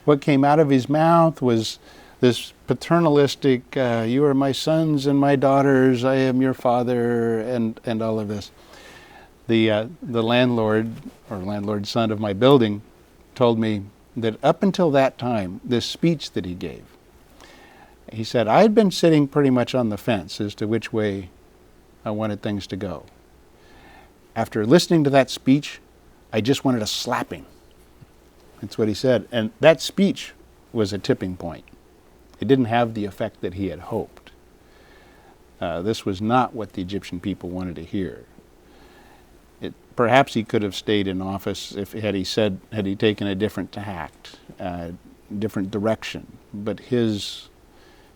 What came out of his mouth was this paternalistic, you are my sons and my daughters, I am your father, and all of this. The landlord, or landlord's son of my building, told me that up until that time, this speech that he gave, he said, I had been sitting pretty much on the fence as to which way I wanted things to go. After listening to that speech, I just wanted to slap him. That's what he said. And that speech was a tipping point. It didn't have the effect that he had hoped. This was not what the Egyptian people wanted to hear. Perhaps he could have stayed in office had he taken a different tact, different direction. But his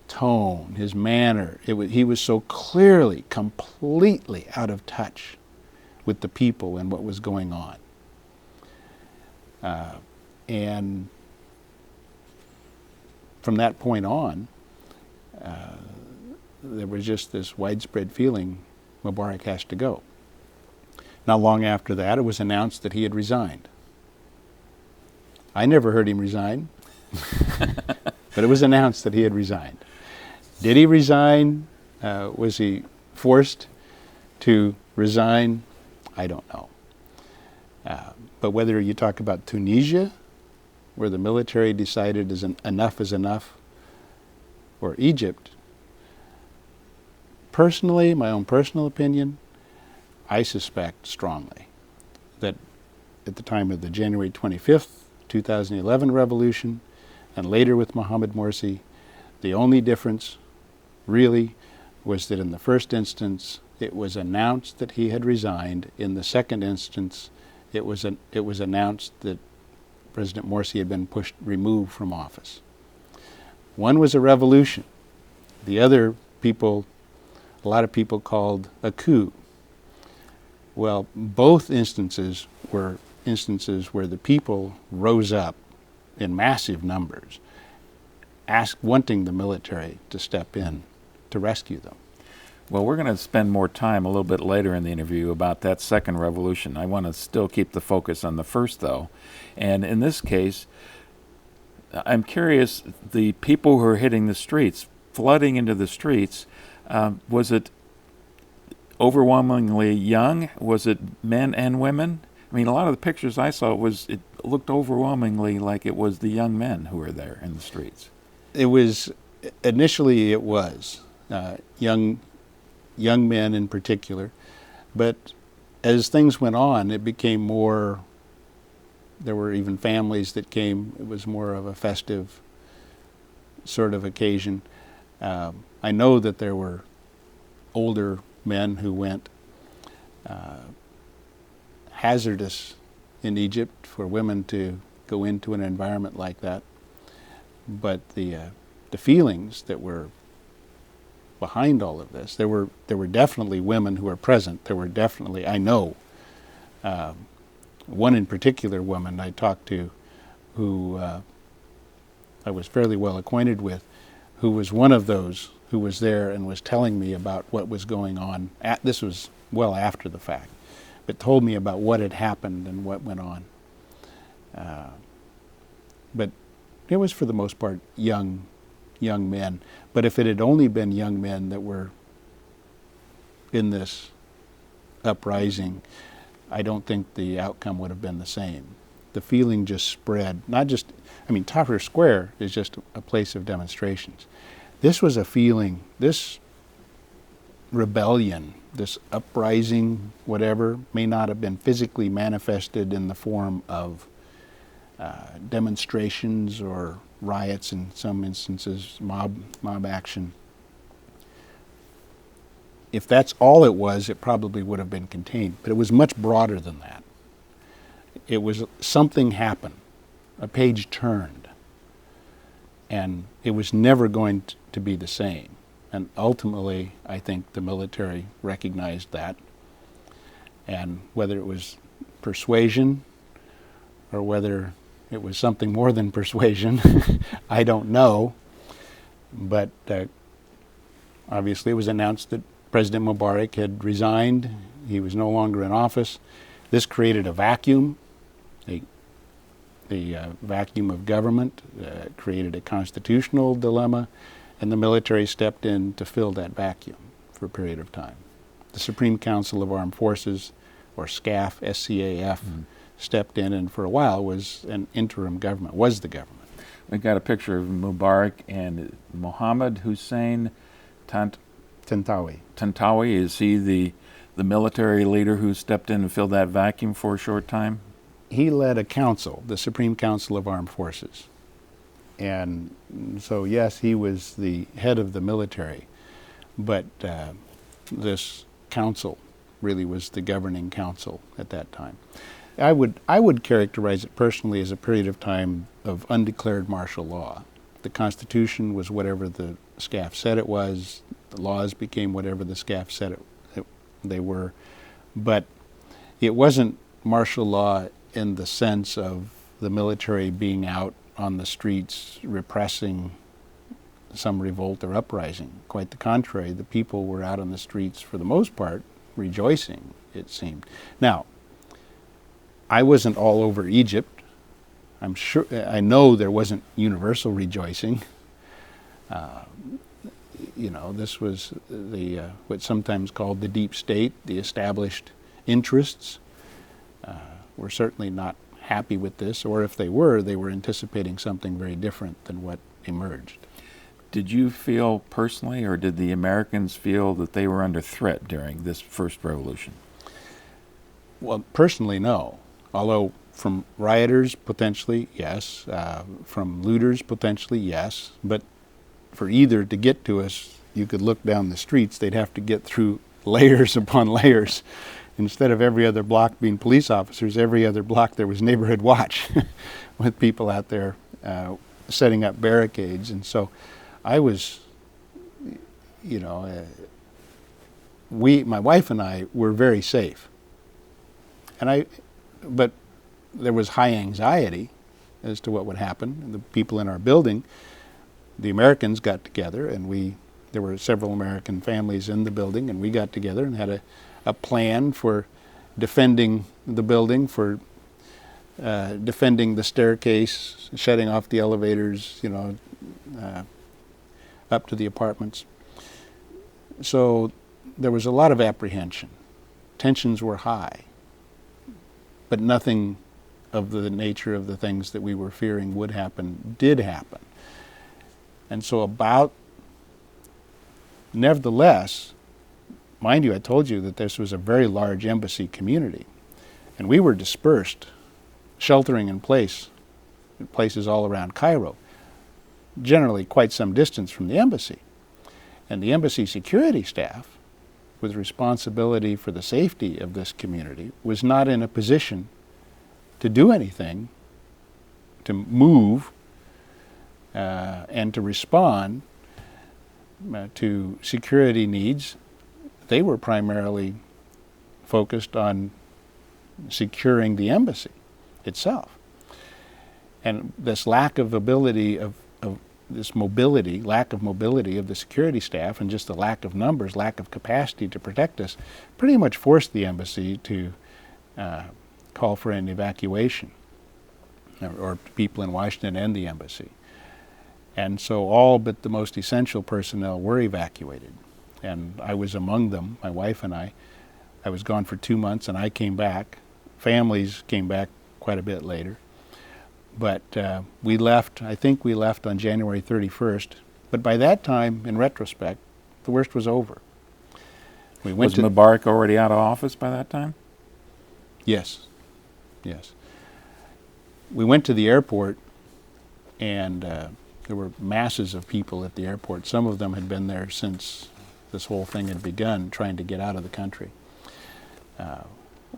tone, his manner, he was so clearly, completely out of touch with the people and what was going on. And from that point on, there was just this widespread feeling Mubarak has to go. Not long after that, it was announced that he had resigned. I never heard him resign, but it was announced that he had resigned. Did he resign? Was he forced to resign? I don't know. But whether you talk about Tunisia, where the military decided enough is enough, or Egypt, personally, my own personal opinion, I suspect strongly that at the time of the January 25th, 2011 revolution, and later with Mohamed Morsi, the only difference really was that in the first instance, it was announced that he had resigned. In the second instance, it was announced that President Morsi had been removed from office. One was a revolution. The other a lot of people called a coup. Well, both instances were instances where the people rose up in massive numbers, wanting the military to step in to rescue them. Well, we're going to spend more time a little bit later in the interview about that second revolution. I want to still keep the focus on the first, though. And in this case, I'm curious, the people who are hitting the streets, flooding into the streets, was it overwhelmingly young? Was it men and women? I mean, a lot of the pictures I saw, it looked overwhelmingly like it was the young men who were there in the streets. Initially it was young men in particular, but as things went on, it became more, there were even families that came. It was more of a festive sort of occasion. I know that there were older men who went. Hazardous in Egypt for women to go into an environment like that, but the feelings that were behind all of this, there were definitely women who were present. There were definitely, I know, one in particular woman I talked to, who I was fairly well acquainted with, who was one of those who was there and was telling me about what was going on. This was well after the fact, but told me about what had happened and what went on. But it was for the most part young men. But if it had only been young men that were in this uprising, I don't think the outcome would have been the same. The feeling just spread. Tahrir Square is just a place of demonstrations. This was a feeling, this rebellion, this uprising, whatever, may not have been physically manifested in the form of demonstrations or riots, in some instances, mob action. If that's all it was, it probably would have been contained. But it was much broader than that. It was something happened, a page turned, and it was never going to be the same. And ultimately, I think the military recognized that. And whether it was persuasion or whether it was something more than persuasion, I don't know. But obviously it was announced that President Mubarak had resigned. He was no longer in office. This created a vacuum, a vacuum of government, created a constitutional dilemma, and the military stepped in to fill that vacuum for a period of time. The Supreme Council of Armed Forces or SCAF, S-C-A-F, stepped in and for a while was an interim government, was the government. We've got a picture of Mubarak and Mohammed Hussein Tantawi. Tantawi. Is he the military leader who stepped in and filled that vacuum for a short time? He led a council, the Supreme Council of Armed Forces. And so, yes, he was the head of the military, but this council really was the governing council at that time. I would characterize it personally as a period of time of undeclared martial law. The Constitution was whatever the SCAF said it was. The laws became whatever the SCAF said they were. But it wasn't martial law in the sense of the military being out on the streets repressing some revolt or uprising. Quite the contrary, the people were out on the streets for the most part rejoicing, it seemed. Now, I wasn't all over Egypt. I know there wasn't universal rejoicing. This was what's sometimes called the deep state, the established interests. Were certainly not happy with this, or if they were anticipating something very different than what emerged. Did you feel personally, or did the Americans feel that they were under threat during this first revolution? Well, personally, no. Although from rioters, potentially, yes. From looters, potentially, yes. But for either to get to us, you could look down the streets, they'd have to get through layers upon layers. Instead of every other block being police officers, every other block there was neighborhood watch with people out there setting up barricades. And so I was, my wife and I were very safe. But there was high anxiety as to what would happen. The people in our building, the Americans got together, and there were several American families in the building, and we got together and had a plan for defending the building, for defending the staircase, shutting off the elevators, up to the apartments. So there was a lot of apprehension. Tensions were high, but nothing of the nature of the things that we were fearing would happen did happen. And so nevertheless, mind you, I told you that this was a very large embassy community, and we were dispersed, sheltering in place in places all around Cairo, generally quite some distance from the embassy. And the embassy security staff, with responsibility for the safety of this community, was not in a position to do anything, to move, and to respond to security needs. They were primarily focused on securing the embassy itself. And this lack of ability lack of mobility of the security staff, and just the lack of numbers, lack of capacity to protect us, pretty much forced the embassy to call for an evacuation, or people in Washington and the embassy. And so all but the most essential personnel were evacuated. And I was among them, my wife and I. I was gone for 2 months, and I came back. Families came back quite a bit later. But we left on January 31st. But by that time, in retrospect, the worst was over. Was Mubarak already out of office by that time? Yes. We went to the airport, and there were masses of people at the airport. Some of them had been there since this whole thing had begun, trying to get out of the country.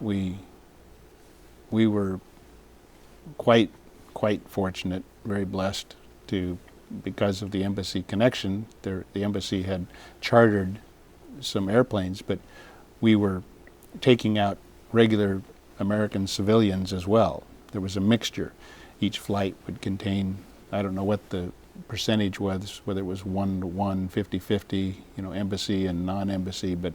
We were quite fortunate, very blessed because of the embassy connection. The embassy had chartered some airplanes, but we were taking out regular American civilians as well. There was a mixture. Each flight would contain, I don't know what the percentage was, whether it was 1-to-1, 50-50, embassy and non-embassy, but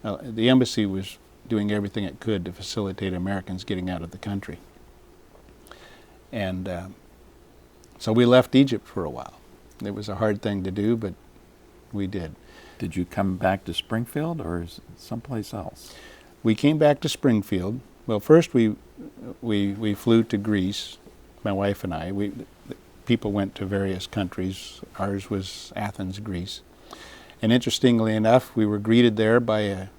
the embassy was doing everything it could to facilitate Americans getting out of the country. And so we left Egypt for a while. It was a hard thing to do, but we did. Did you come back to Springfield or someplace else? we came back to Springfield. Well, first we flew to Greece, my wife and I. People went to various countries. Ours was Athens, Greece. And interestingly enough, we were greeted there by an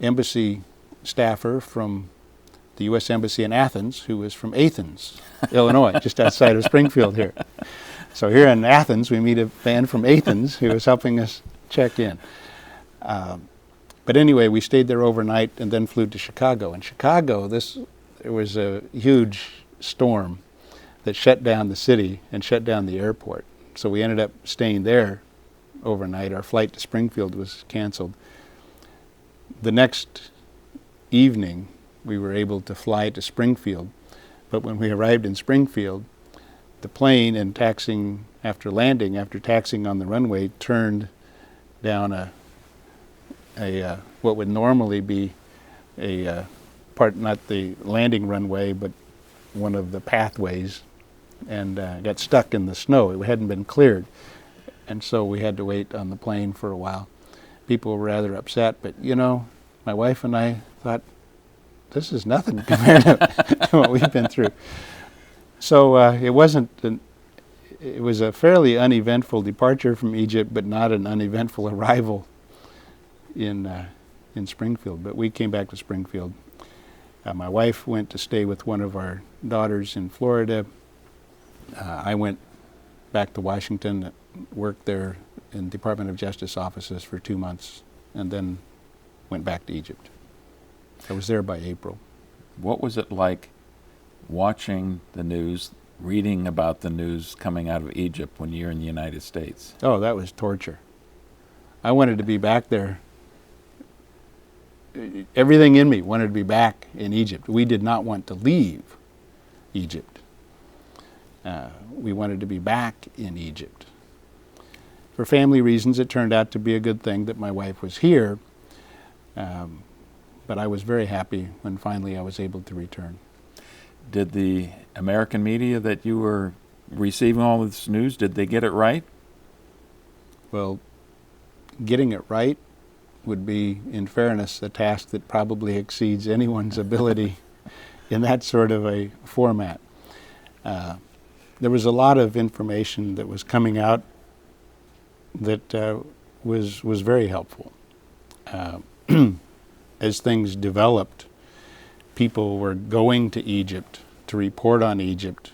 embassy staffer from the U.S. Embassy in Athens, who was from Athens, Illinois, just outside of Springfield here. So here in Athens, we meet a man from Athens who was helping us check in. But anyway, we stayed there overnight and then flew to Chicago. In Chicago, there was a huge storm that shut down the city and shut down the airport. So we ended up staying there overnight. Our flight to Springfield was canceled. The next evening, we were able to fly to Springfield. But when we arrived in Springfield, the plane, and taxiing after taxiing on the runway, turned down what would normally be a part, not the landing runway, but one of the pathways, and got stuck in the snow. It hadn't been cleared, and so we had to wait on the plane for a while. People were rather upset, but my wife and I thought, this is nothing compared to what we've been through. So it was a fairly uneventful departure from Egypt, but not an uneventful arrival in Springfield. But we came back to Springfield. My wife went to stay with one of our daughters in Florida. I went back to Washington, worked there in Department of Justice offices for 2 months, and then went back to Egypt. I was there by April. What was it like watching the news, reading about the news coming out of Egypt when you're in the United States? Oh, that was torture. I wanted to be back there. Everything in me wanted to be back in Egypt. We did not want to leave Egypt. We wanted to be back in Egypt. For family reasons, it turned out to be a good thing that my wife was here. But I was very happy when finally I was able to return. Did the American media that you were receiving all this news, did they get it right? Well, getting it right would be, in fairness, a task that probably exceeds anyone's ability in that sort of a format. There was a lot of information that was coming out that was very helpful. As things developed, people were going to Egypt to report on Egypt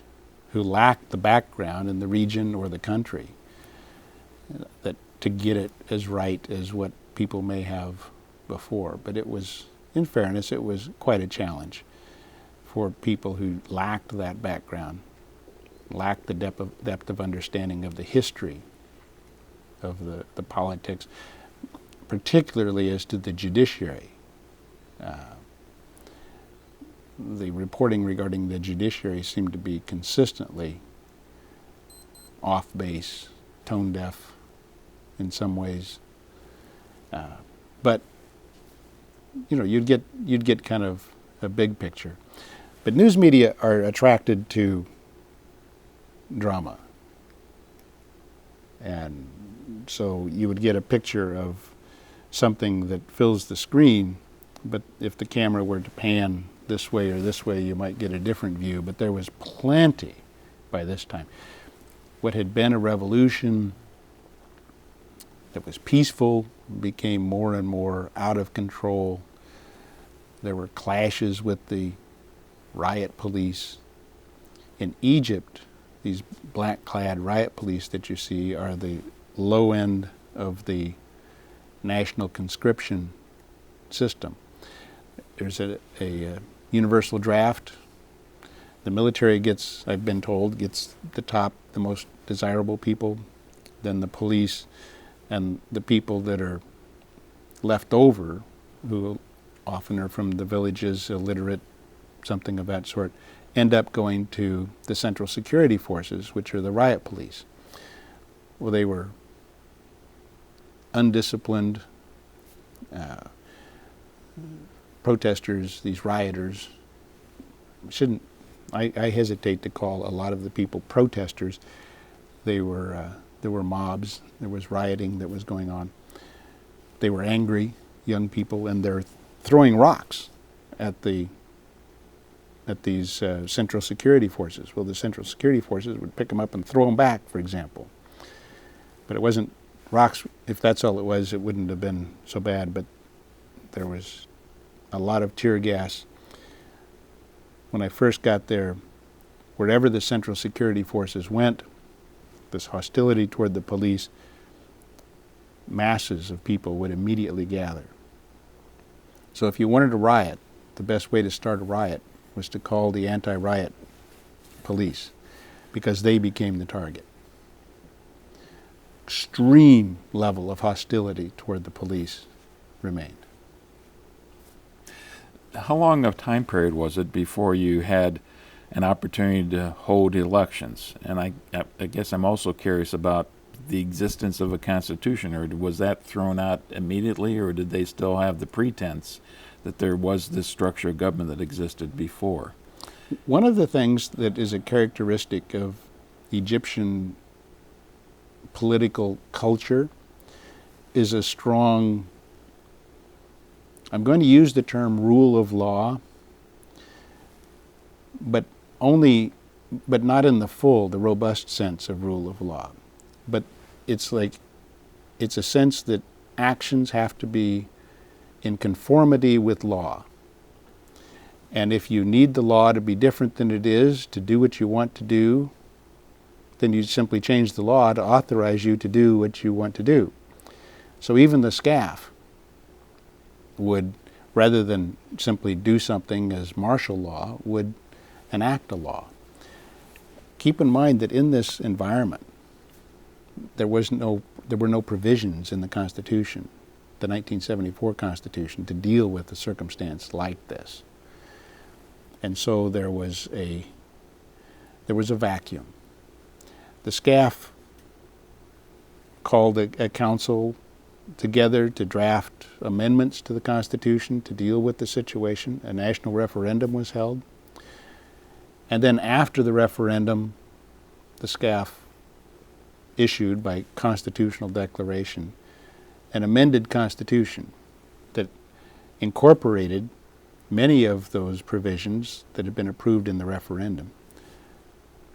who lacked the background in the region or the country that to get it as right as what people may have before. But it was, in fairness, it was quite a challenge for people who lacked that background, lacked the depth of understanding of the history of the politics, particularly as to the judiciary. The reporting regarding the judiciary seemed to be consistently off base, tone deaf in some ways. But you'd get kind of a big picture. But news media are attracted to drama. And so you would get a picture of something that fills the screen, but if the camera were to pan this way or this way, you might get a different view. But there was plenty by this time. What had been a revolution that was peaceful became more and more out of control. There were clashes with the riot police. In Egypt, these black-clad riot police that you see are the low end of the national conscription system. There's a universal draft. The military gets, I've been told, gets the most desirable people, then the police, and the people that are left over, who often are from the villages, illiterate, something of that sort, end up going to the Central Security Forces, which are the riot police. Well, they were undisciplined protesters, these rioters. I hesitate to call a lot of the people protesters. There were mobs, there was rioting that was going on. They were angry young people, and they're throwing rocks at these Central Security Forces. Well, the Central Security Forces would pick them up and throw them back, for example. But it wasn't rocks. If that's all it was, it wouldn't have been so bad. But there was a lot of tear gas. When I first got there, wherever the Central Security Forces went, this hostility toward the police, masses of people would immediately gather. So if you wanted a riot, the best way to start a riot was to call the anti-riot police, because they became the target. Extreme level of hostility toward the police remained. How long of time period was it before you had an opportunity to hold elections? And I guess I'm also curious about the existence of a constitution, or was that thrown out immediately, or did they still have the pretense that there was this structure of government that existed before? One of the things that is a characteristic of Egyptian political culture is a strong, I'm going to use the term rule of law, but not in the robust sense of rule of law. But it's a sense that actions have to be in conformity with law. And if you need the law to be different than it is, to do what you want to do, then you simply change the law to authorize you to do what you want to do. So even the SCAF would, rather than simply do something as martial law, would enact a law. Keep in mind that in this environment, there were no provisions in the Constitution, the 1974 Constitution, to deal with a circumstance like this. And so there was a vacuum. The SCAF called a council together to draft amendments to the Constitution to deal with the situation. A national referendum was held. And then after the referendum, the SCAF issued by constitutional declaration an amended constitution that incorporated many of those provisions that had been approved in the referendum,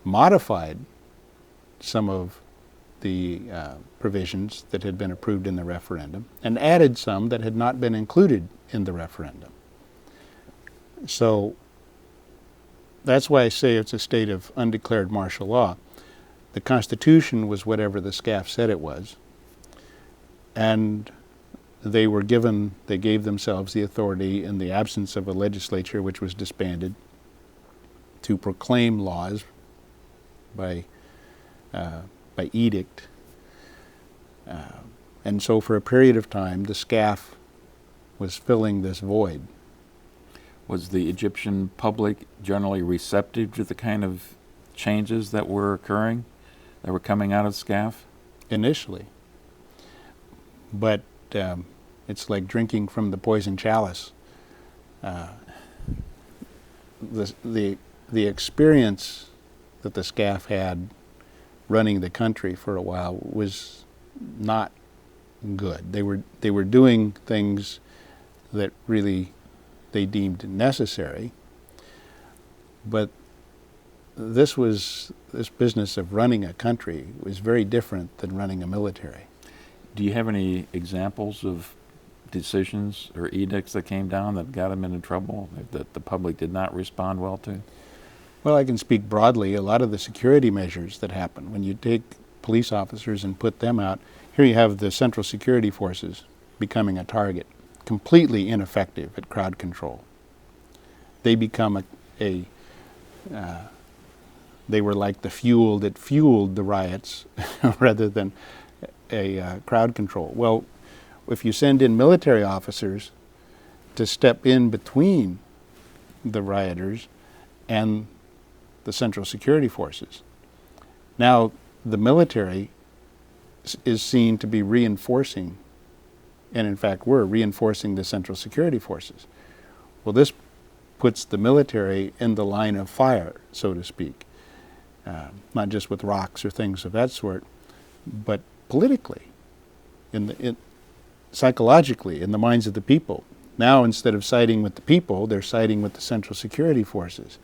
modified some of the provisions that had been approved in the referendum, and added some that had not been included in the referendum. So that's why I say it's a state of undeclared martial law. The Constitution was whatever the SCAF said it was, and they gave themselves the authority, in the absence of a legislature which was disbanded, to proclaim laws by edict. And so for a period of time, the SCAF was filling this void. Was the Egyptian public generally receptive to the kind of changes that were occurring, that were coming out of SCAF? Initially. But it's like drinking from the poison chalice. The experience that the SCAF had running the country for a while was not good. They were doing things that really they deemed necessary, but this business of running a country was very different than running a military. Do you have any examples of decisions or edicts that came down that got them into trouble, that the public did not respond well to? Well, I can speak broadly. A lot of the security measures that happen, when you take police officers and put them out, here you have the Central Security Forces becoming a target, completely ineffective at crowd control. They become they were like the fuel that fueled the riots rather than a crowd control. Well, if you send in military officers to step in between the rioters and the Central Security Forces, now the military is seen to be reinforcing, and in fact were reinforcing, the Central Security Forces. Well, this puts the military in the line of fire, so to speak, not just with rocks or things of that sort, but politically, psychologically, in the minds of the people. Now, instead of siding with the people, they're siding with the Central Security Forces.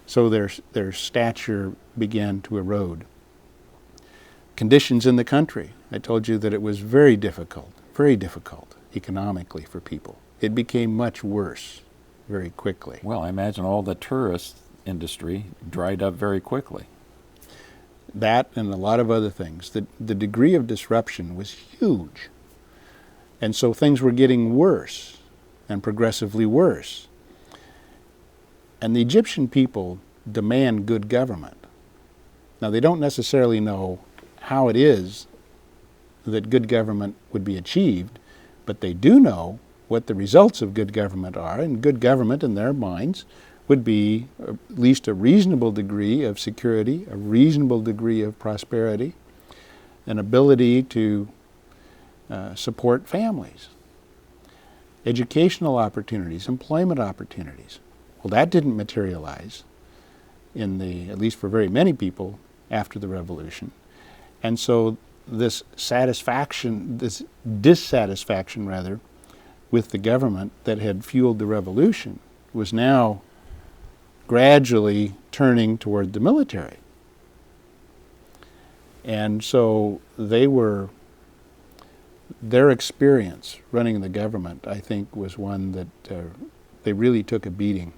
So their stature began to erode. Conditions in the country. I told you that it was very difficult economically for people. It became much worse very quickly. Well, I imagine all the tourist industry dried up very quickly. That and a lot of other things. The degree of disruption was huge. And so things were getting worse and progressively worse. And the Egyptian people demand good government. Now, they don't necessarily know how it is that good government would be achieved, but they do know what the results of good government are, and good government in their minds would be at least a reasonable degree of security, a reasonable degree of prosperity, an ability to support families, educational opportunities, employment opportunities. Well, that didn't materialize at least for very many people after the revolution. And so this dissatisfaction rather, with the government that had fueled the revolution was now gradually turning toward the military. And so their experience running the government, I think, was one that they really took a beating.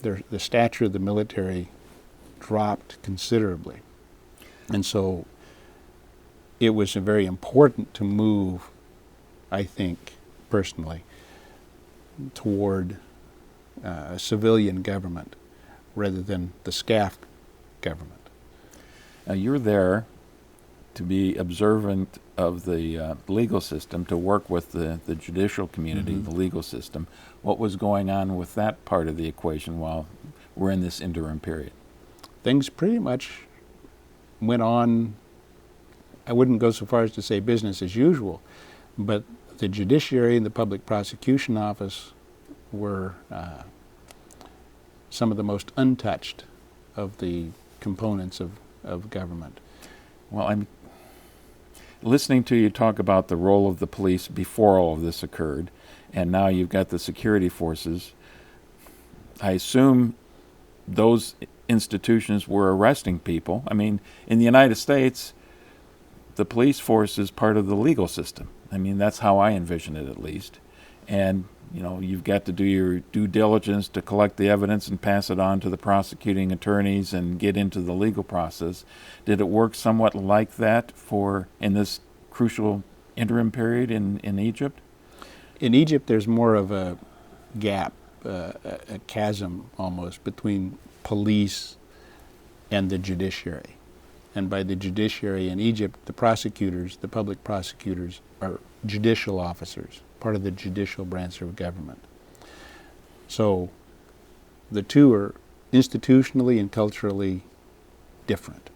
The stature of the military dropped considerably. And so it was very important to move, I think, personally, toward a civilian government rather than the SCAF government. Now, you're there to be observant of the legal system, to work with the judicial community, the legal system. What was going on with that part of the equation while we're in this interim period? Things pretty much went on. I wouldn't go so far as to say business as usual, but the judiciary and the public prosecution office were some of the most untouched of the components of government. Well, I'm listening to you talk about the role of the police before all of this occurred, and now you've got the security forces. I assume those institutions were arresting people. I mean, in the United States, the police force is part of the legal system. I mean, that's how I envision it, at least. And, you know, you've got to do your due diligence to collect the evidence and pass it on to the prosecuting attorneys and get into the legal process. Did it work somewhat like that in this crucial interim period in Egypt? In Egypt, there's more of a gap, a chasm almost, between police and the judiciary. And by the judiciary in Egypt, the prosecutors, the public prosecutors, are judicial officers, part of the judicial branch of government. So the two are institutionally and culturally different.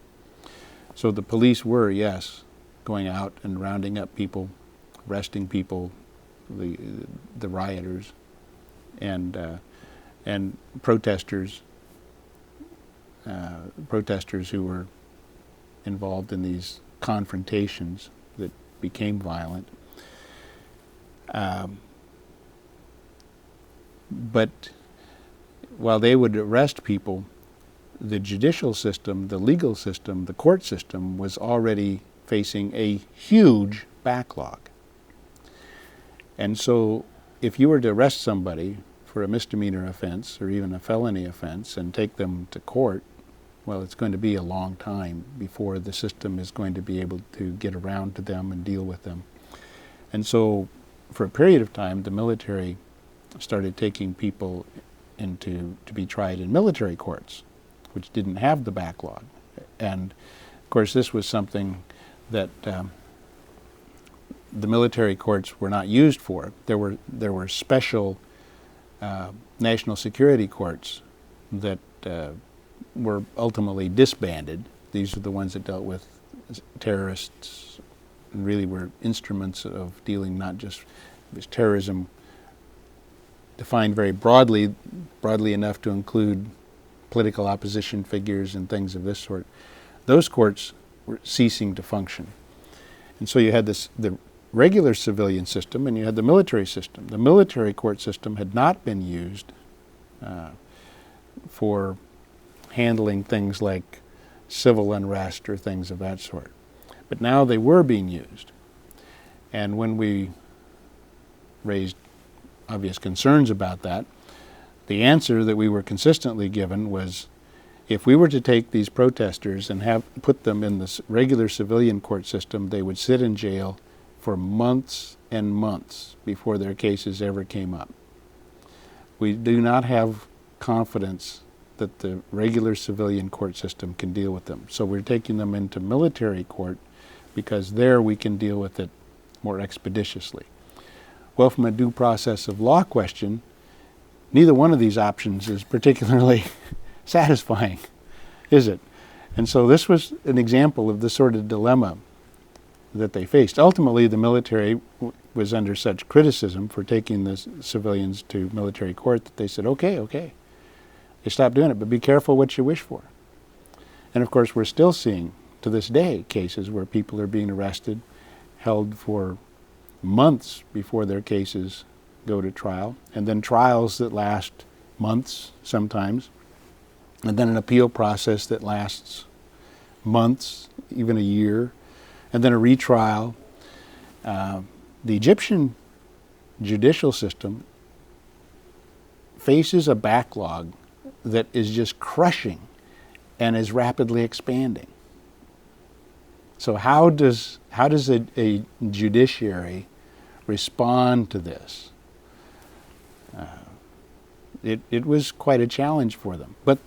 So the police were, yes, going out and rounding up people, arresting people, the rioters, and protesters who were involved in these confrontations that became violent. But while they would arrest people, the judicial system, the legal system, the court system was already facing a huge backlog. And so if you were to arrest somebody for a misdemeanor offense or even a felony offense and take them to court, well, it's going to be a long time before the system is going to be able to get around to them and deal with them. And so for a period of time, the military started taking people to be tried in military courts, which didn't have the backlog. And of course, this was something that the military courts were not used for. There were special national security courts that were ultimately disbanded. These are the ones that dealt with terrorists and really were instruments of dealing not just with terrorism, defined very broadly enough to include political opposition figures and things of this sort. Those courts were ceasing to function. And so you had the regular civilian system and you had the military system. The military court system had not been used for handling things like civil unrest or things of that sort. But now they were being used. And when we raised obvious concerns about that, the answer that we were consistently given was, if we were to take these protesters and put them in the regular civilian court system, they would sit in jail for months and months before their cases ever came up. We do not have confidence that the regular civilian court system can deal with them. So we're taking them into military court because there we can deal with it more expeditiously. Well, from a due process of law question, neither one of these options is particularly satisfying, is it? And so this was an example of the sort of dilemma that they faced. Ultimately, the military was under such criticism for taking the civilians to military court that they said, okay. They stopped doing it, but be careful what you wish for. And of course, we're still seeing, to this day, cases where people are being arrested, held for months before their cases go to trial, and then trials that last months sometimes, and then an appeal process that lasts months, even a year, and then a retrial. The Egyptian judicial system faces a backlog that is just crushing and is rapidly expanding. So how does a judiciary respond to this? It was quite a challenge for them. But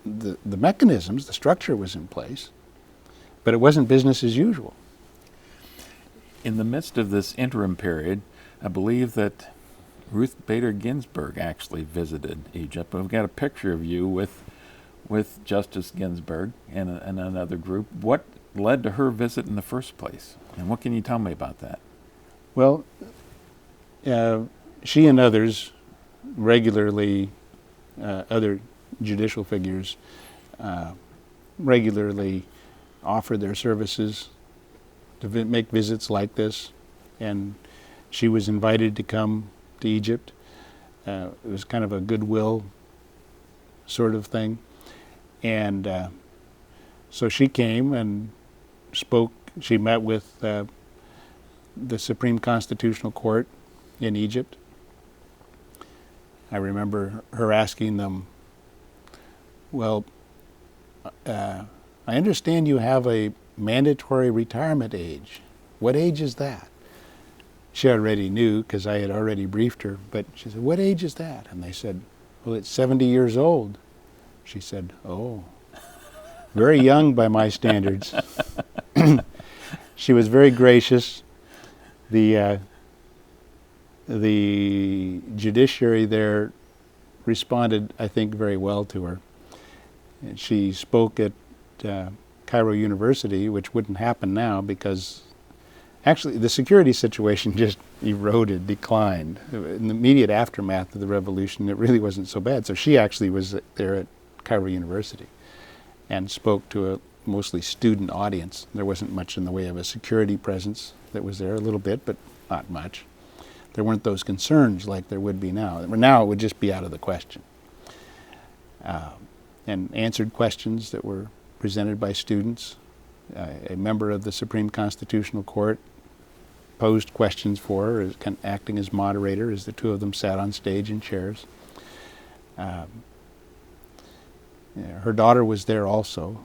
the mechanisms, the structure was in place, but it wasn't business as usual. In the midst of this interim period, I believe that Ruth Bader Ginsburg actually visited Egypt. We've got a picture of you with Justice Ginsburg and another group. What led to her visit in the first place? And what can you tell me about that? Well, she and others regularly, other judicial figures, regularly offer their services to make visits like this. And she was invited to come to Egypt. It was kind of a goodwill sort of thing. And so she came and spoke. She met with the Supreme Constitutional Court in Egypt. I remember her asking them, well, I understand you have a mandatory retirement age. What age is that? She already knew because I had already briefed her, but she said, what age is that? And they said, well, it's 70 years old. She said, oh, very young by my standards. She was very gracious. The judiciary there responded, I think, very well to her. And she spoke at Cairo University, which wouldn't happen now because actually the security situation just eroded, declined. In the immediate aftermath of the revolution, it really wasn't so bad. So she actually was there at Cairo University and spoke to a mostly student audience. There wasn't much in the way of a security presence that was there, a little bit, but not much. There weren't those concerns like there would be now. Now it would just be out of the question. And answered questions that were presented by students. A member of the Supreme Constitutional Court posed questions for her, as kind of acting as moderator as the two of them sat on stage in chairs. Her daughter was there also,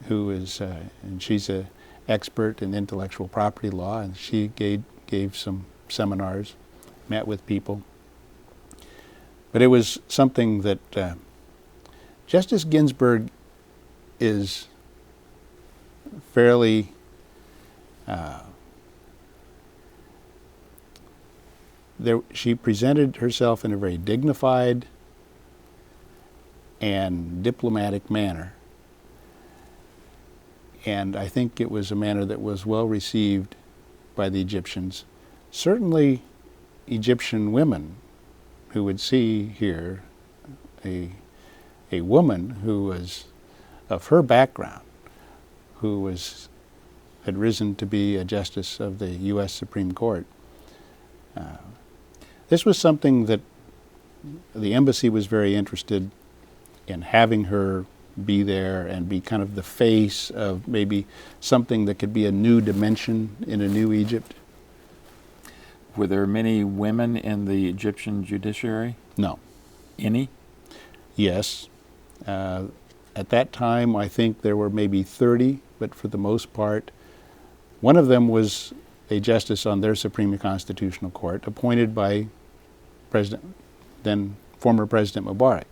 who is, and she's an expert in intellectual property law, and she gave some seminars, met with people. But it was something that Justice Ginsburg is fairly she presented herself in a very dignified and diplomatic manner. And I think it was a manner that was well received by the Egyptians. Certainly Egyptian women who would see here a woman who was of her background, who was had risen to be a justice of the U.S. Supreme Court. This was something that the embassy was very interested in, having her be there and be kind of the face of maybe something that could be a new dimension in a new Egypt. Were there many women in the Egyptian judiciary? No. Any? Yes. At that time, I think there were maybe 30, but for the most part, one of them was a justice on their Supreme Constitutional Court, appointed by former President Mubarak.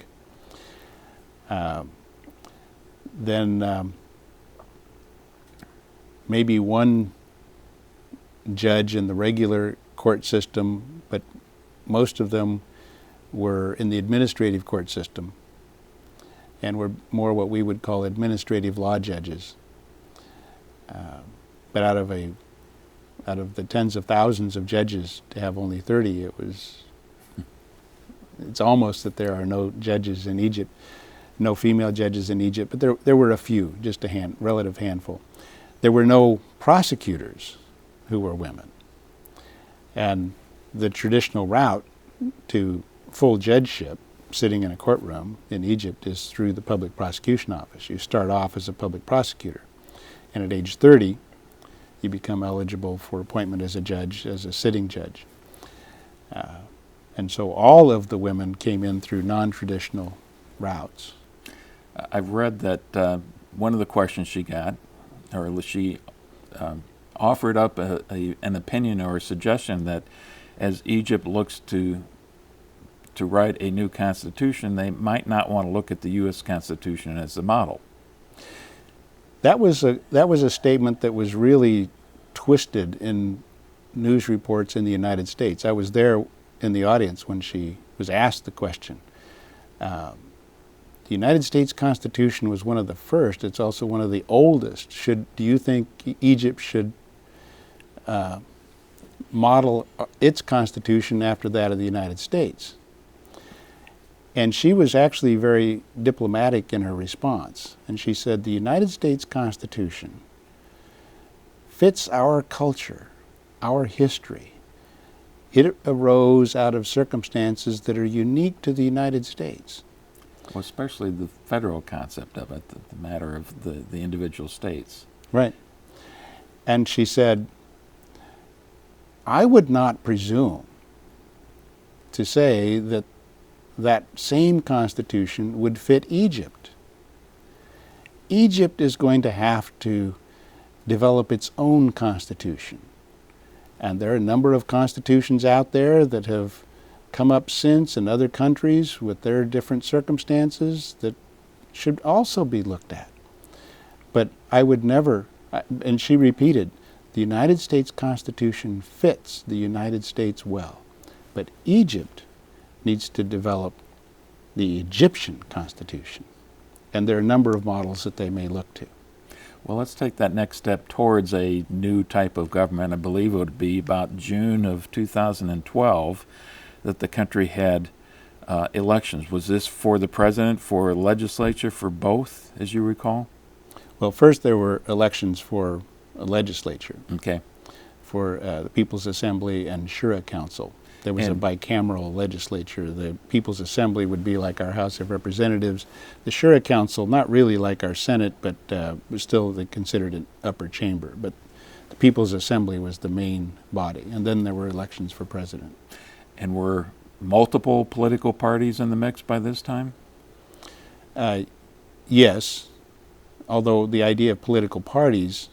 Then maybe one judge in the regular court system, but most of them were in the administrative court system and were more what we would call administrative law judges. But out of the tens of thousands of judges, to have only 30, it's almost that there are no judges in Egypt, no female judges in Egypt, but there were a few, just a relative handful. There were no prosecutors who were women. And the traditional route to full judgeship, sitting in a courtroom in Egypt, is through the Public Prosecution Office. You start off as a public prosecutor, and at age 30, you become eligible for appointment as a judge, as a sitting judge. And so all of the women came in through non-traditional routes. I've read that one of the questions she got, or she offered up an opinion or a suggestion that as Egypt looks to write a new constitution, they might not want to look at the U.S. Constitution as the model. That was a statement that was really twisted in news reports in the United States. I was there in the audience when she was asked the question. The United States Constitution was one of the first. It's also one of the oldest. Do you think Egypt should model its constitution after that of the United States? And she was actually very diplomatic in her response. And she said, the United States Constitution fits our culture, our history. It arose out of circumstances that are unique to the United States. Well, especially the federal concept of it, the matter of the individual states. Right. And she said, I would not presume to say that that same constitution would fit Egypt. Egypt is going to have to develop its own constitution. And there are a number of constitutions out there that have come up since in other countries with their different circumstances that should also be looked at. But I would never, and she repeated, the United States Constitution fits the United States well, but Egypt needs to develop the Egyptian Constitution. And there are a number of models that they may look to. Well, let's take that next step towards a new type of government. I believe it would be about June of 2012 that the country had elections. Was this for the president, for legislature, for both, as you recall? Well, first there were elections for a legislature. Okay. For the People's Assembly and Shura Council. There was a bicameral legislature. The People's Assembly would be like our House of Representatives. The Shura Council, not really like our Senate, but was still considered an upper chamber. But the People's Assembly was the main body. And then there were elections for president. And were multiple political parties in the mix by this time? Yes, although the idea of political parties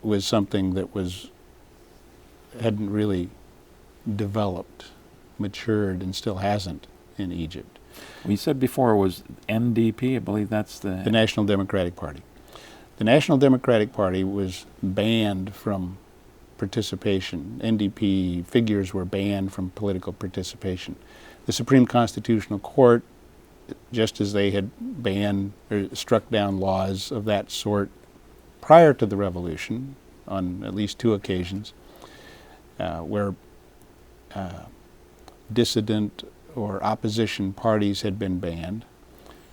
was something that hadn't really developed, matured, and still hasn't in Egypt. Well, you said before it was NDP, I believe that's the National Democratic Party. The National Democratic Party was banned from participation. NDP figures were banned from political participation. The Supreme Constitutional Court, just as they had banned or struck down laws of that sort prior to the revolution on at least two occasions, where dissident or opposition parties had been banned,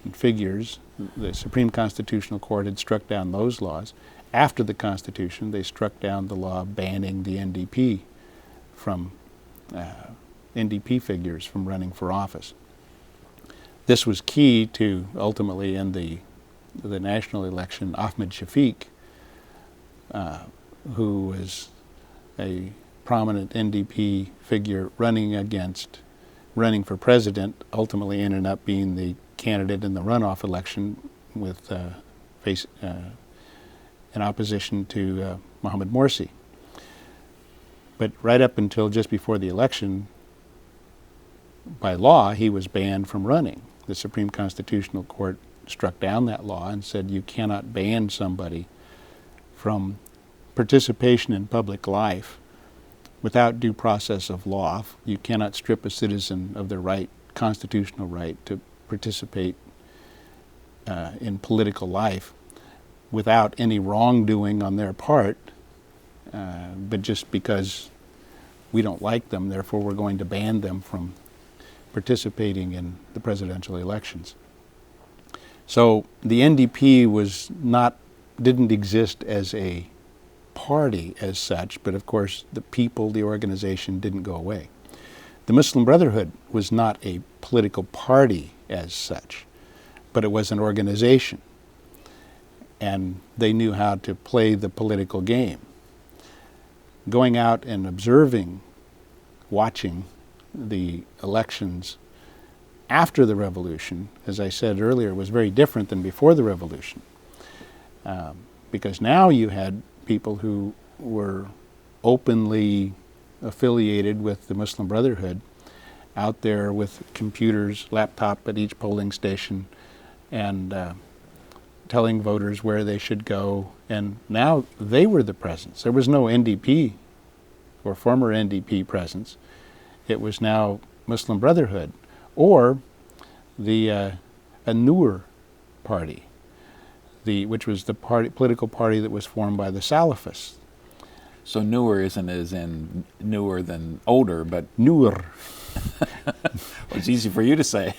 and figures, the Supreme Constitutional Court had struck down those laws, after the Constitution, they struck down the law banning the NDP figures from running for office. This was key to ultimately in the national election, Ahmed Shafiq, who was a prominent NDP figure running for president, ultimately ended up being the candidate in the runoff election with in opposition to Mohamed Morsi. But right up until just before the election, by law, he was banned from running. The Supreme Constitutional Court struck down that law and said you cannot ban somebody from participation in public life without due process of law. You cannot strip a citizen of their constitutional right to participate in political life without any wrongdoing on their part, but just because we don't like them, therefore we're going to ban them from participating in the presidential elections. So the NDP didn't exist as a party as such, but of course the people, the organization didn't go away. The Muslim Brotherhood was not a political party as such, but it was an organization, and they knew how to play the political game. Going out and observing, watching the elections after the revolution, as I said earlier, was very different than before the revolution, because now you had people who were openly affiliated with the Muslim Brotherhood out there with computers, laptop at each polling station, and telling voters where they should go. And now they were the presence. There was no NDP or former NDP presence. It was now Muslim Brotherhood or the An-Nur party, which was the political party that was formed by the Salafists. So newer isn't as in newer than older, but Nur. It's easy for you to say.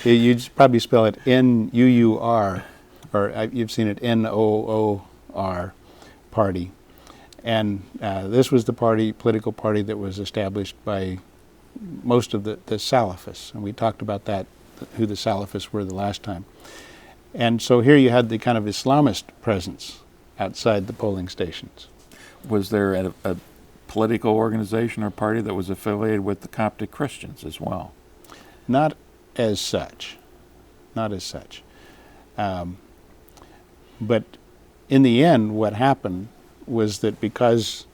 You'd probably spell it N-U-U-R, or you've seen it N-O-O-R party. And this was the political party that was established by most of the Salafists. And we talked about that, who the Salafists were the last time. And so here you had the kind of Islamist presence outside the polling stations. Was there a political organization or party that was affiliated with the Coptic Christians as well? Not as such. Not as such. But in the end, what happened was that because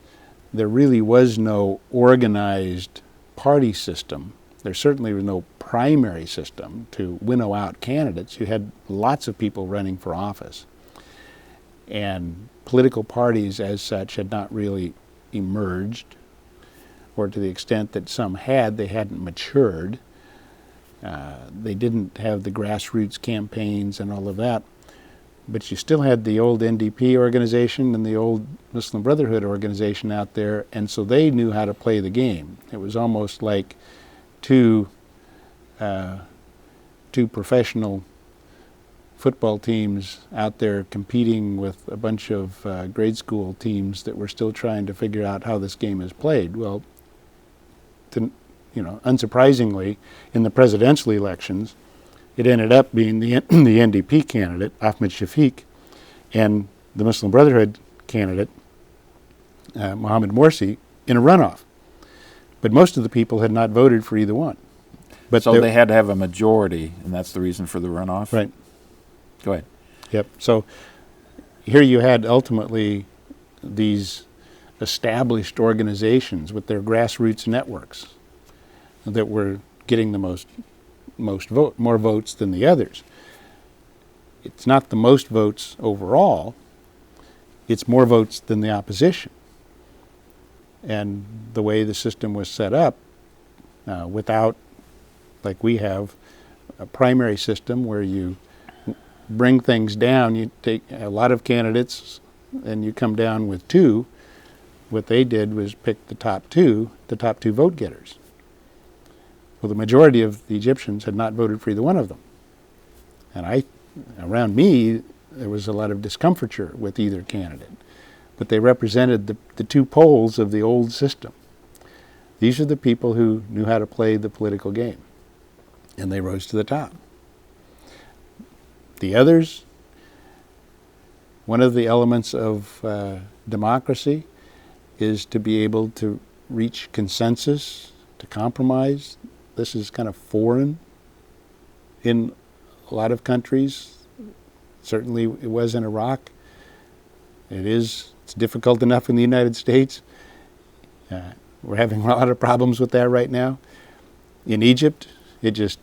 there really was no organized party system, there certainly was no primary system to winnow out candidates. You had lots of people running for office. And political parties as such had not really emerged, or to the extent that some had, they hadn't matured. They didn't have the grassroots campaigns and all of that. But you still had the old NDP organization and the old Muslim Brotherhood organization out there, and so they knew how to play the game. It was almost like two professional football teams out there competing with a bunch of grade school teams that were still trying to figure out how this game is played. Well, unsurprisingly, in the presidential elections, it ended up being the NDP candidate, Ahmed Shafiq, and the Muslim Brotherhood candidate, Mohamed Morsi, in a runoff. But most of the people had not voted for either one. But so they had to have a majority, and that's the reason for the runoff? Right. Go ahead. Yep. So here you had ultimately these established organizations with their grassroots networks that were getting the more votes than the others. It's not the most votes overall, it's more votes than the opposition. And the way the system was set up, without, like we have, a primary system where you bring things down, you take a lot of candidates and you come down with two. What they did was pick the top two vote getters. Well, the majority of the Egyptians had not voted for either one of them. And around me, there was a lot of discomfiture with either candidate. But they represented the two poles of the old system. These are the people who knew how to play the political game, and they rose to the top. The others, one of the elements of democracy is to be able to reach consensus, to compromise. This is kind of foreign in a lot of countries. Certainly it was in Iraq. It's difficult enough in the United States. We're having a lot of problems with that right now. In Egypt, you just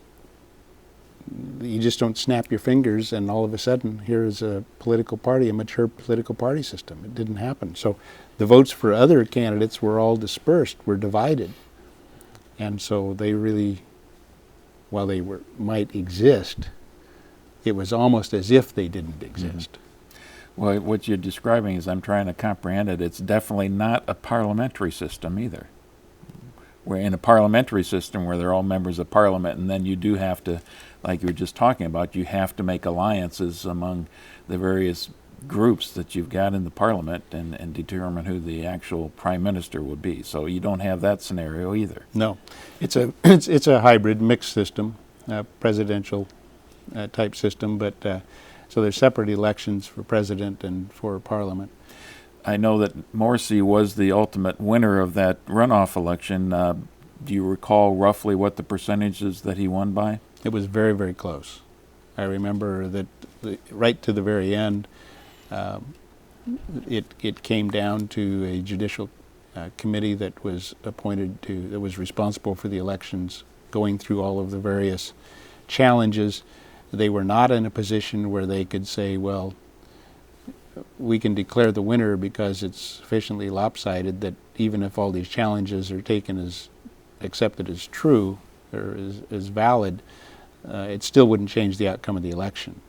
don't snap your fingers and all of a sudden here is a political party, a mature political party system. It didn't happen. So the votes for other candidates were all dispersed, were divided. And so they really, while they might exist, it was almost as if they didn't exist. Mm-hmm. Well, what you're describing, as I'm trying to comprehend it, it's definitely not a parliamentary system either. We're in a parliamentary system where they're all members of parliament, and then you do have to, like you were just talking about, you have to make alliances among the various groups that you've got in the parliament and determine who the actual prime minister would be. So you don't have that scenario either. No. It's a hybrid, mixed system, presidential type system, but so there's separate elections for president and for parliament. I know that Morsi was the ultimate winner of that runoff election. Do you recall roughly what the percentages that he won by? It was very, very close. I remember that right to the very end, it came down to a judicial committee that was that was responsible for the elections, going through all of the various challenges. They were not in a position where they could say, well, we can declare the winner because it's sufficiently lopsided that even if all these challenges are accepted as true or as valid, it still wouldn't change the outcome of the election.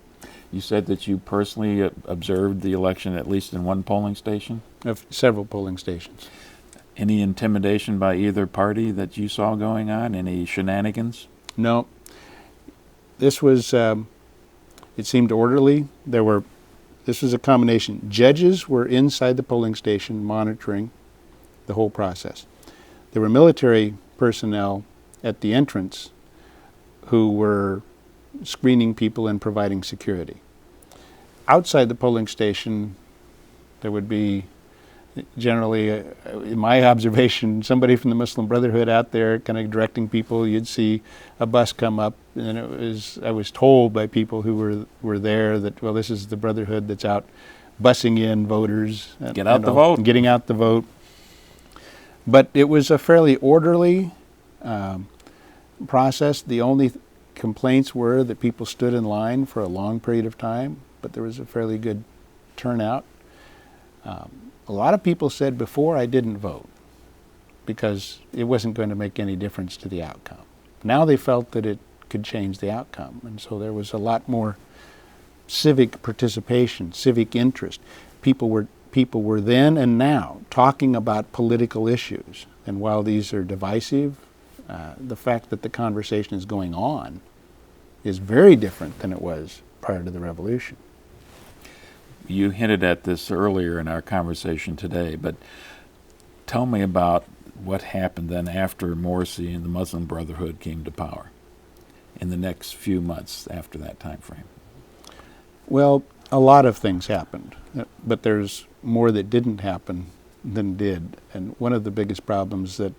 You said that you personally observed the election at least in one polling station? Of several polling stations. Any intimidation by either party that you saw going on? Any shenanigans? No. This was, it seemed orderly. This was a combination. Judges were inside the polling station monitoring the whole process. There were military personnel at the entrance who were screening people and providing security. Outside the polling station, there would be generally, in my observation, somebody from the Muslim Brotherhood out there kind of directing people. You'd see a bus come up, and I was told by people who were there that, well, this is the Brotherhood that's out bussing in voters. Get out the vote. Getting out the vote. But it was a fairly orderly process. The only complaints were that people stood in line for a long period of time, but there was a fairly good turnout. A lot of people said before I didn't vote because it wasn't going to make any difference to the outcome. Now they felt that it could change the outcome, and so there was a lot more civic participation, civic interest. People were then and now talking about political issues, and while these are divisive, the fact that the conversation is going on is very different than it was prior to the revolution. You hinted at this earlier in our conversation today, but tell me about what happened then after Morsi and the Muslim Brotherhood came to power in the next few months after that time frame. Well, a lot of things happened, but there's more that didn't happen than did. And one of the biggest problems that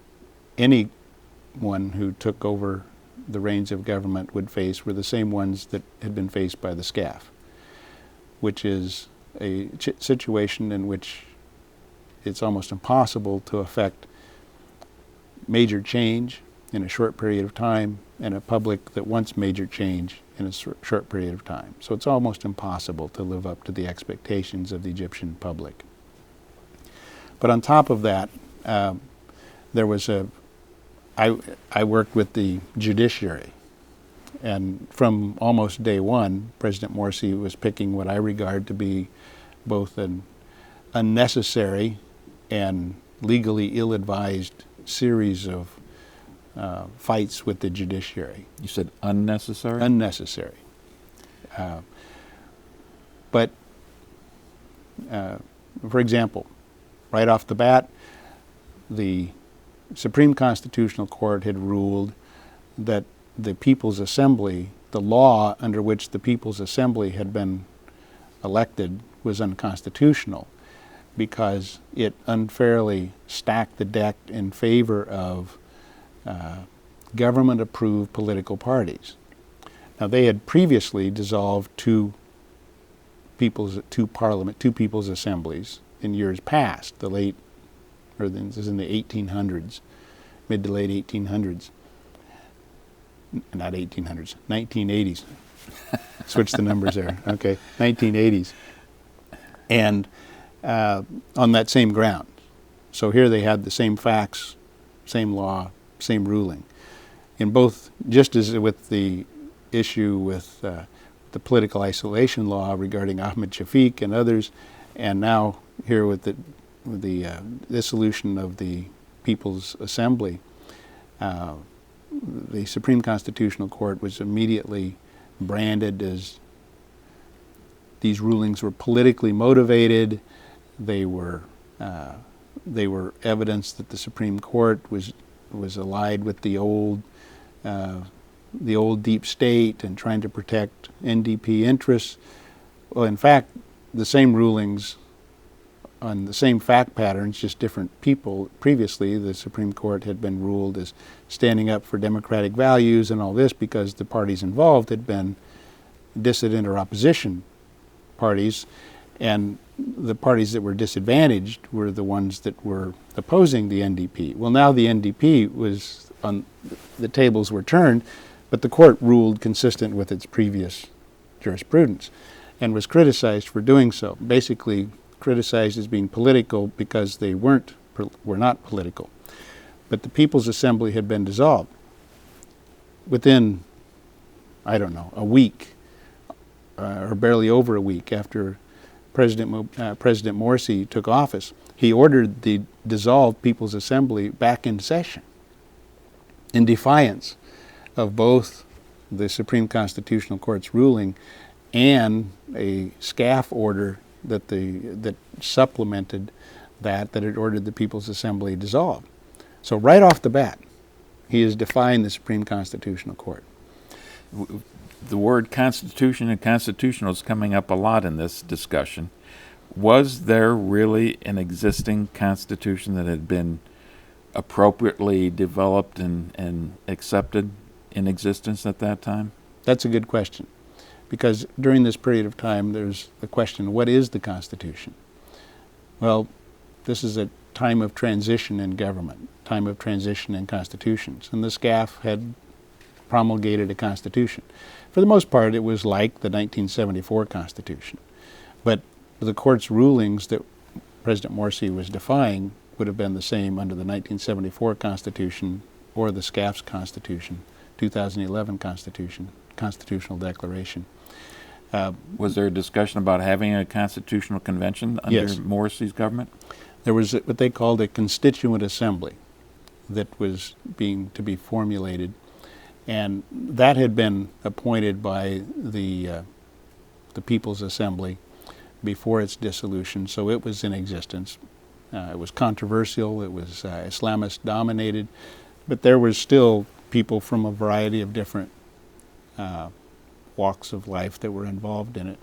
anyone who took over the reins of government would face were the same ones that had been faced by the SCAF, which is a situation in which it's almost impossible to affect major change in a short period of time and a public that wants major change in a short period of time. So it's almost impossible to live up to the expectations of the Egyptian public. But on top of that, there was I worked with the judiciary. And from almost day one, President Morsi was picking what I regard to be both an unnecessary and legally ill-advised series of fights with the judiciary. You said unnecessary? Unnecessary. But, for example, right off the bat, the Supreme Constitutional Court had ruled that the People's Assembly, the law under which the People's Assembly had been elected, was unconstitutional because it unfairly stacked the deck in favor of government-approved political parties. Now, they had previously dissolved two people's assemblies in years past, this is in the 1800s, mid to late 1800s. Not 1800s, 1980s. Switch the numbers there. Okay, 1980s. And on that same ground. So here they had the same facts, same law, same ruling. In both, just as with the issue with the political isolation law regarding Ahmed Shafiq and others, and now here with the dissolution of the People's Assembly, the Supreme Constitutional Court was immediately branded as these rulings were politically motivated. They were evidence that the Supreme Court was allied with the old deep state and trying to protect NDP interests. Well, in fact, the same rulings on the same fact patterns, just different people. Previously, the Supreme Court had been ruled as standing up for democratic values and all this because the parties involved had been dissident or opposition parties, and the parties that were disadvantaged were the ones that were opposing the NDP. Well, now the NDP was on, the tables were turned, but the court ruled consistent with its previous jurisprudence and was criticized for doing so. Basically criticized as being political because they were not political. But the People's Assembly had been dissolved. Within, I don't know, a week, or barely over a week after President Morsi took office, he ordered the dissolved People's Assembly back in session in defiance of both the Supreme Constitutional Court's ruling and a SCAF order that supplemented that had ordered the People's Assembly dissolved. So right off the bat, he is defying the Supreme Constitutional Court. The word constitution and constitutional is coming up a lot in this discussion. Was there really an existing constitution that had been appropriately developed and accepted in existence at that time? That's a good question, because during this period of time there's the question, what is the Constitution? Well, this is a time of transition in government, time of transition in constitutions, and the SCAF had promulgated a constitution. For the most part, it was like the 1974 Constitution, but the court's rulings that President Morsi was defying would have been the same under the 1974 Constitution or the SCAF's Constitution, 2011 Constitution, Constitutional Declaration. Was there a discussion about having a constitutional convention under Yes. Morsi's government? There was what they called a constituent assembly that was to be formulated, and that had been appointed by the People's Assembly before its dissolution, so it was in existence. It was controversial, it was Islamist dominated, but there was still people from a variety of different walks of life that were involved in it.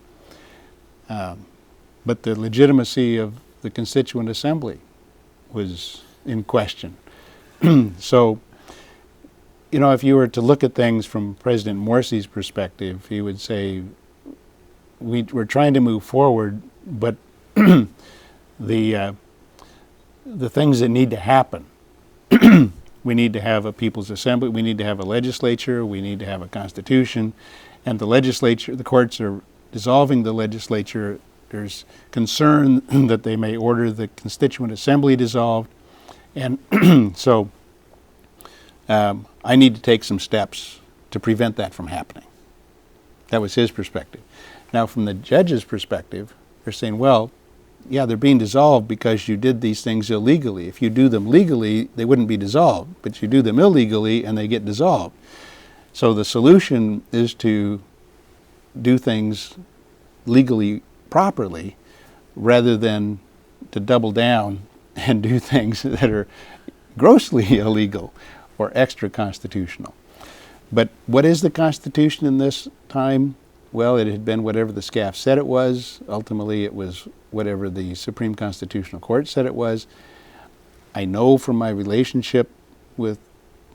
But the legitimacy of the Constituent Assembly was in question. So, you know, if you were to look at things from President Morsi's perspective, he would say, we're trying to move forward, but the things that need to happen, we need to have a People's Assembly, we need to have a legislature, we need to have a constitution, and the legislature, the courts are dissolving the legislature. There's concern that they may order the Constituent Assembly dissolved, and so I need to take some steps to prevent that from happening. That was his perspective. Now, from the judge's perspective, they're saying, well, yeah, they're being dissolved because you did these things illegally. If you do them legally, they wouldn't be dissolved, but you do them illegally and they get dissolved. So the solution is to do things legally properly, rather than to double down and do things that are grossly illegal or extra-constitutional. But what is the Constitution in this time? Well, it had been whatever the SCAF said it was. Ultimately, it was whatever the Supreme Constitutional Court said it was. I know from my relationship with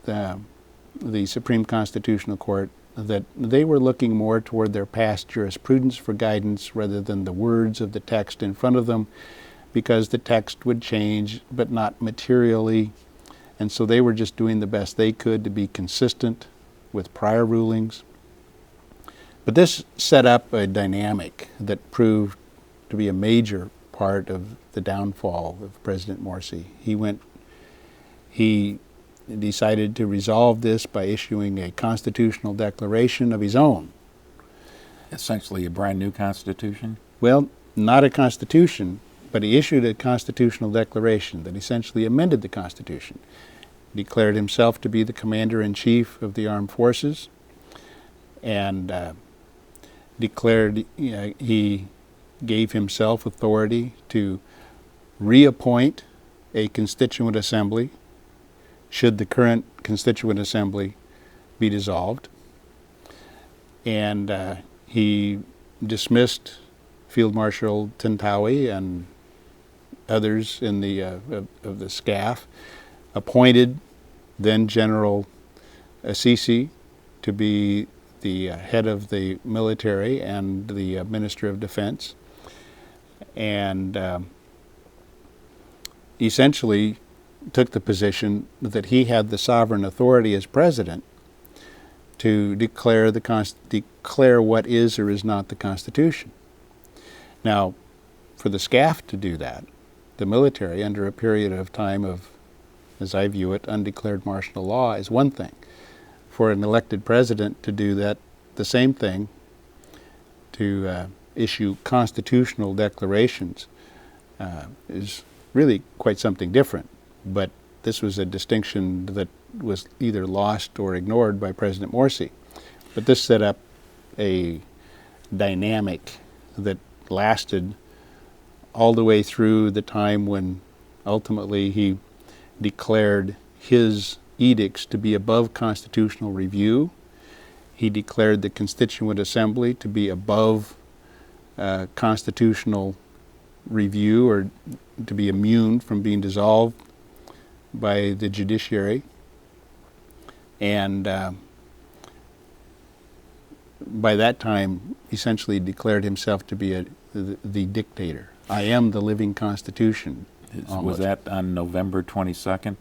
the Supreme Constitutional Court that they were looking more toward their past jurisprudence for guidance rather than the words of the text in front of them, because the text would change, but not materially. And so they were just doing the best they could to be consistent with prior rulings. But this set up a dynamic that proved to be a major part of the downfall of President Morsi. He decided to resolve this by issuing a constitutional declaration of his own. Essentially a brand new constitution? Well, not a constitution, but he issued a constitutional declaration that essentially amended the Constitution. Declared himself to be the commander-in-chief of the armed forces, and declared he gave himself authority to reappoint a constituent assembly should the current constituent assembly be dissolved. And he dismissed Field Marshal Tantawi and others in the of the SCAF, appointed then General al-Sisi to be the head of the military and the Minister of Defense, and essentially took the position that he had the sovereign authority as president to declare what is or is not the Constitution. Now, for the SCAF to do that, the military, under a period of time of, as I view it, undeclared martial law, is one thing. For an elected president to do that, the same thing, to issue constitutional declarations, is really quite something different. But this was a distinction that was either lost or ignored by President Morsi. But this set up a dynamic that lasted all the way through the time when ultimately he declared his edicts to be above constitutional review. He declared the Constituent Assembly to be above constitutional review, or to be immune from being dissolved by the judiciary. And by that time, essentially declared himself to be the dictator. I am the living Constitution. Was that on November 22nd?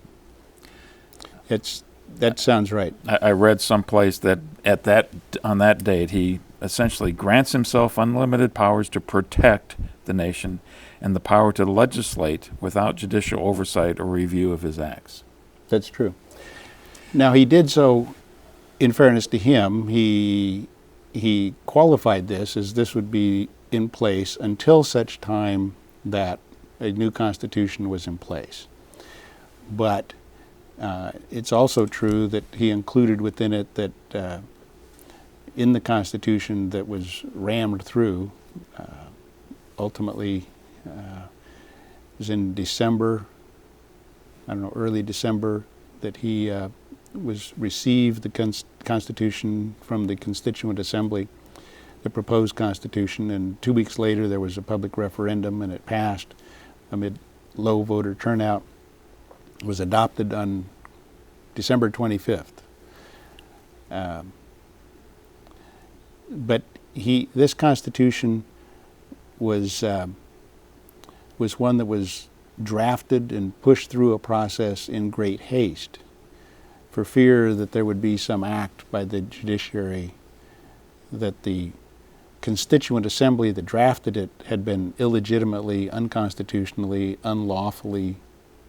That sounds right. I read someplace that on that date he essentially grants himself unlimited powers to protect the nation and the power to legislate without judicial oversight or review of his acts. That's true. Now, he did so, in fairness to him, he qualified this as this would be in place until such time that a new constitution was in place. But it's also true that he included within it that in the Constitution that was rammed through, ultimately was in December, early December, that he received the Constitution from the Constituent Assembly, the proposed Constitution, and 2 weeks later there was a public referendum and it passed amid low voter turnout. It was adopted on December 25th. But this Constitution was one that was drafted and pushed through a process in great haste for fear that there would be some act by the judiciary that the Constituent Assembly that drafted it had been illegitimately, unconstitutionally, unlawfully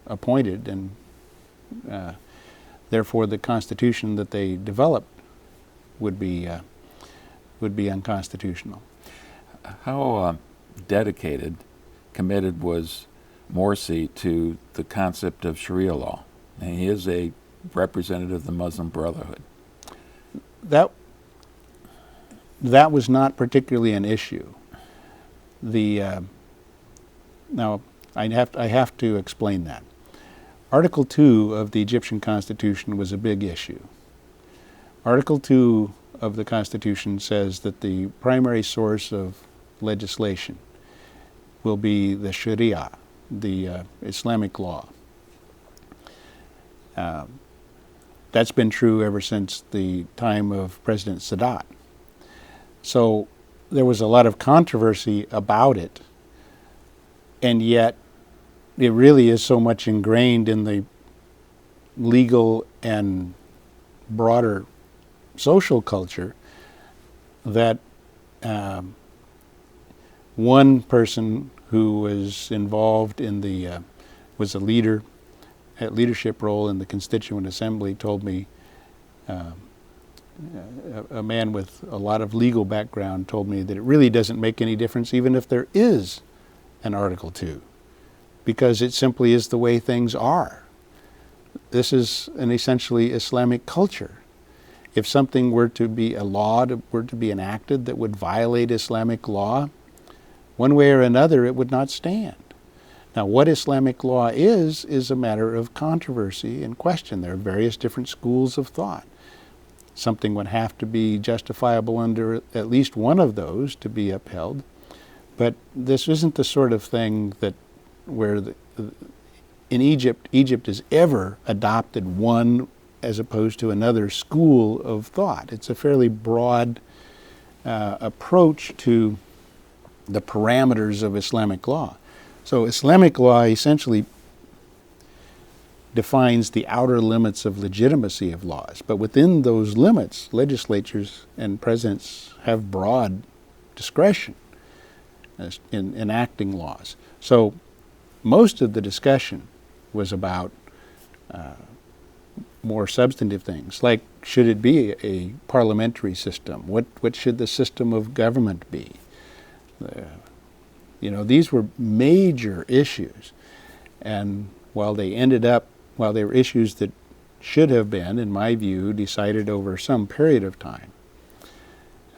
appointed, and therefore the Constitution that they developed would be unconstitutional. How dedicated, committed was Morsi to the concept of Sharia law? And he is a representative of the Muslim Brotherhood. That was not particularly an issue. Now, I have to explain that. Article 2 of the Egyptian Constitution was a big issue. Article 2 of the Constitution says that the primary source of legislation will be the Sharia, the Islamic law. That's been true ever since the time of President Saddam. So there was a lot of controversy about it, and yet it really is so much ingrained in the legal and broader social culture that one person who was involved in was a leadership role in the Constituent Assembly told me, a man with a lot of legal background told me that it really doesn't make any difference even if there is an Article 2, because it simply is the way things are. This is an essentially Islamic culture. If something were to be a law, were to be enacted that would violate Islamic law, one way or another it would not stand. Now, what Islamic law is a matter of controversy and question. There are various different schools of thought. Something would have to be justifiable under at least one of those to be upheld. But this isn't the sort of thing that where in Egypt has ever adopted one as opposed to another school of thought. It's a fairly broad approach to the parameters of Islamic law. So Islamic law essentially defines the outer limits of legitimacy of laws. But within those limits, legislatures and presidents have broad discretion in enacting laws. So most of the discussion was about more substantive things, like should it be a parliamentary system? What should the system of government be? These were major issues, and while they were issues that should have been, in my view, decided over some period of time,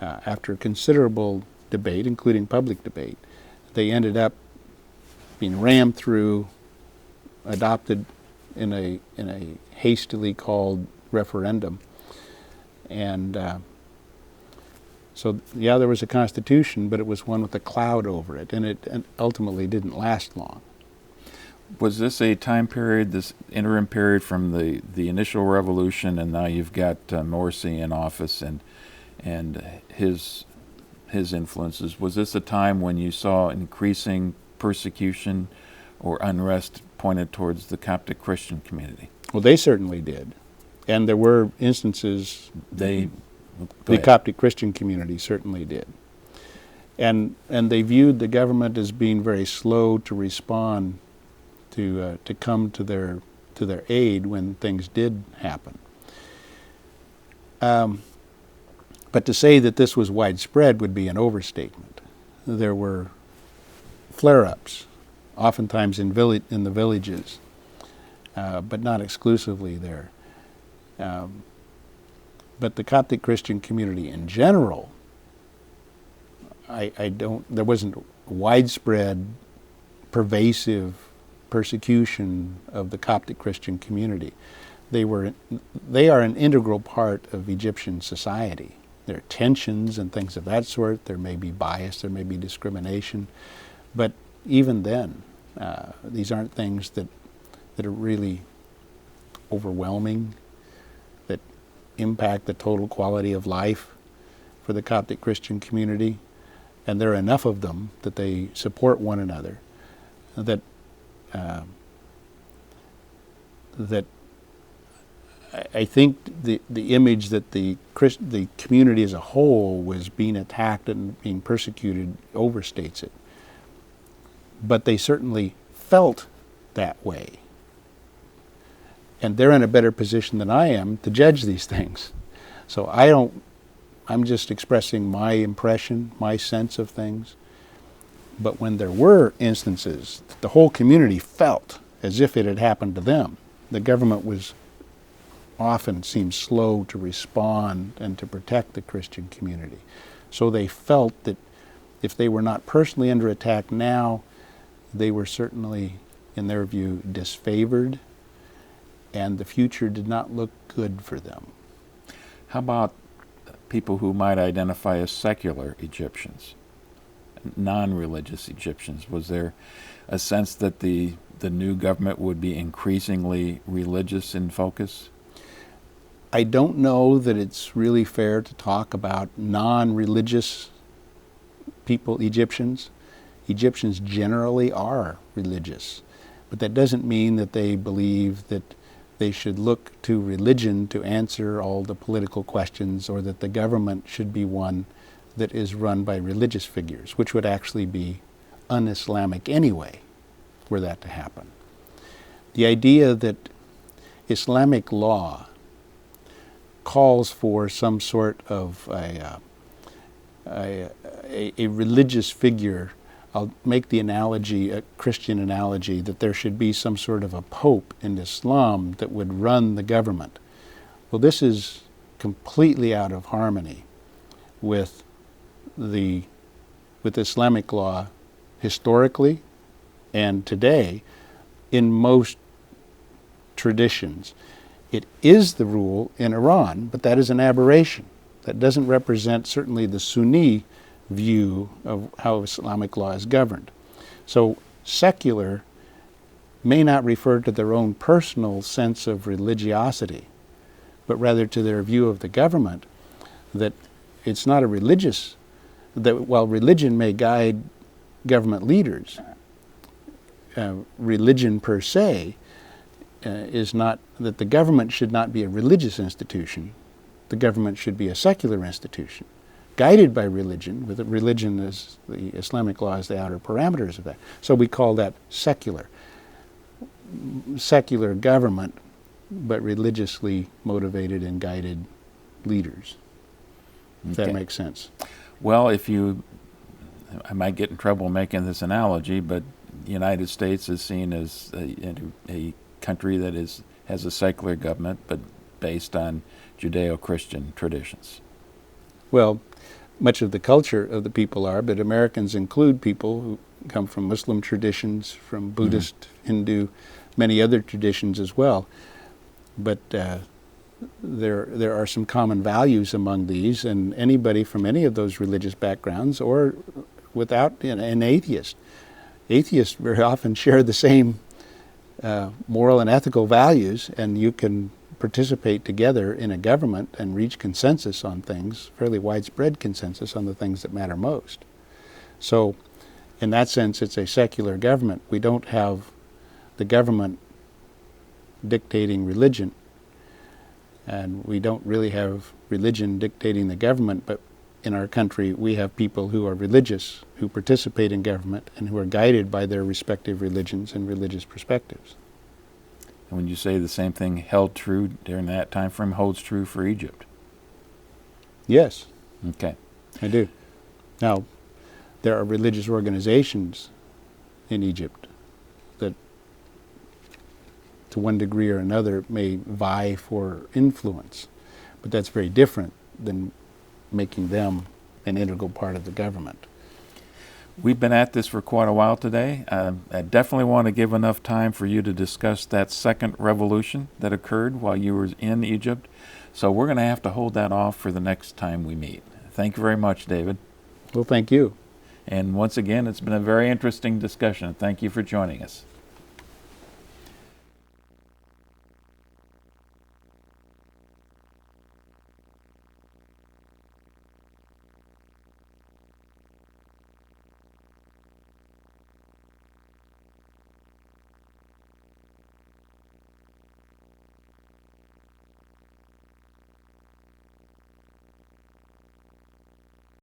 after considerable debate, including public debate, they ended up being rammed through, adopted in a hastily called referendum, and so, yeah, there was a constitution, but it was one with a cloud over it, and it ultimately didn't last long. Was this a time period, this interim period from the initial revolution, and now you've got Morsi in office and his influences? Was this a time when you saw increasing persecution or unrest pointed towards the Coptic Christian community? Well, they certainly did, and there were instances. The Coptic Christian community certainly did. And they viewed the government as being very slow to respond, to come to their aid when things did happen. But to say that this was widespread would be an overstatement. There were flare-ups, oftentimes in the villages, but not exclusively there. But the Coptic Christian community in general, there wasn't widespread, pervasive persecution of the Coptic Christian community. They are an integral part of Egyptian society. There are tensions and things of that sort. There may be bias, there may be discrimination, but even then, these aren't things that are really overwhelming, that impact the total quality of life for the Coptic Christian community, and there are enough of them that they support one another, that I think the image that the community as a whole was being attacked and being persecuted overstates it. But they certainly felt that way. And they're in a better position than I am to judge these things. So I'm just expressing my impression, my sense of things. But when there were instances that the whole community felt as if it had happened to them, the government was often seemed slow to respond and to protect the Christian community. So they felt that if they were not personally under attack now, they were certainly, in their view, disfavored, and the future did not look good for them. How about people who might identify as secular Egyptians, non-religious Egyptians? Was there a sense that the new government would be increasingly religious in focus? I don't know that it's really fair to talk about non-religious people, Egyptians. Egyptians generally are religious, but that doesn't mean that they believe that they should look to religion to answer all the political questions, or that the government should be one that is run by religious figures, which would actually be un-Islamic anyway, were that to happen. The idea that Islamic law calls for some sort of a religious figure. I'll make the analogy, a Christian analogy, that there should be some sort of a pope in Islam that would run the government. Well, this is completely out of harmony with Islamic law historically and today in most traditions. It is the rule in Iran, but that is an aberration. That doesn't represent certainly the Sunni view of how Islamic law is governed. So secular may not refer to their own personal sense of religiosity, but rather to their view of the government, that it's not a religious, that while religion may guide government leaders, religion per se is not, that the government should not be a religious institution. The government should be a secular institution, guided by religion, with religion as the Islamic law as the outer parameters of that. So we call that secular. Secular government, but religiously motivated and guided leaders. If that makes sense. Well, I might get in trouble making this analogy, but the United States is seen as a country that has a secular government, but based on Judeo-Christian traditions. Well, much of the culture of the people are, but Americans include people who come from Muslim traditions, from Buddhist, Hindu, many other traditions as well. But there are some common values among these, and anybody from any of those religious backgrounds, or without an atheist. Atheists very often share the same moral and ethical values, and you can participate together in a government and reach consensus on things, fairly widespread consensus on the things that matter most. So in that sense, it's a secular government. We don't have the government dictating religion, and we don't really have religion dictating the government, but in our country we have people who are religious, who participate in government, and who are guided by their respective religions and religious perspectives. And when you say the same thing held true during that time frame, holds true for Egypt? Yes. Okay. I do. Now, there are religious organizations in Egypt that, to one degree or another, may vie for influence, but that's very different than making them an integral part of the government. We've been at this for quite a while today. I definitely want to give enough time for you to discuss that second revolution that occurred while you were in Egypt. So we're going to have to hold that off for the next time we meet. Thank you very much, David. Well, thank you. And once again, it's been a very interesting discussion. Thank you for joining us.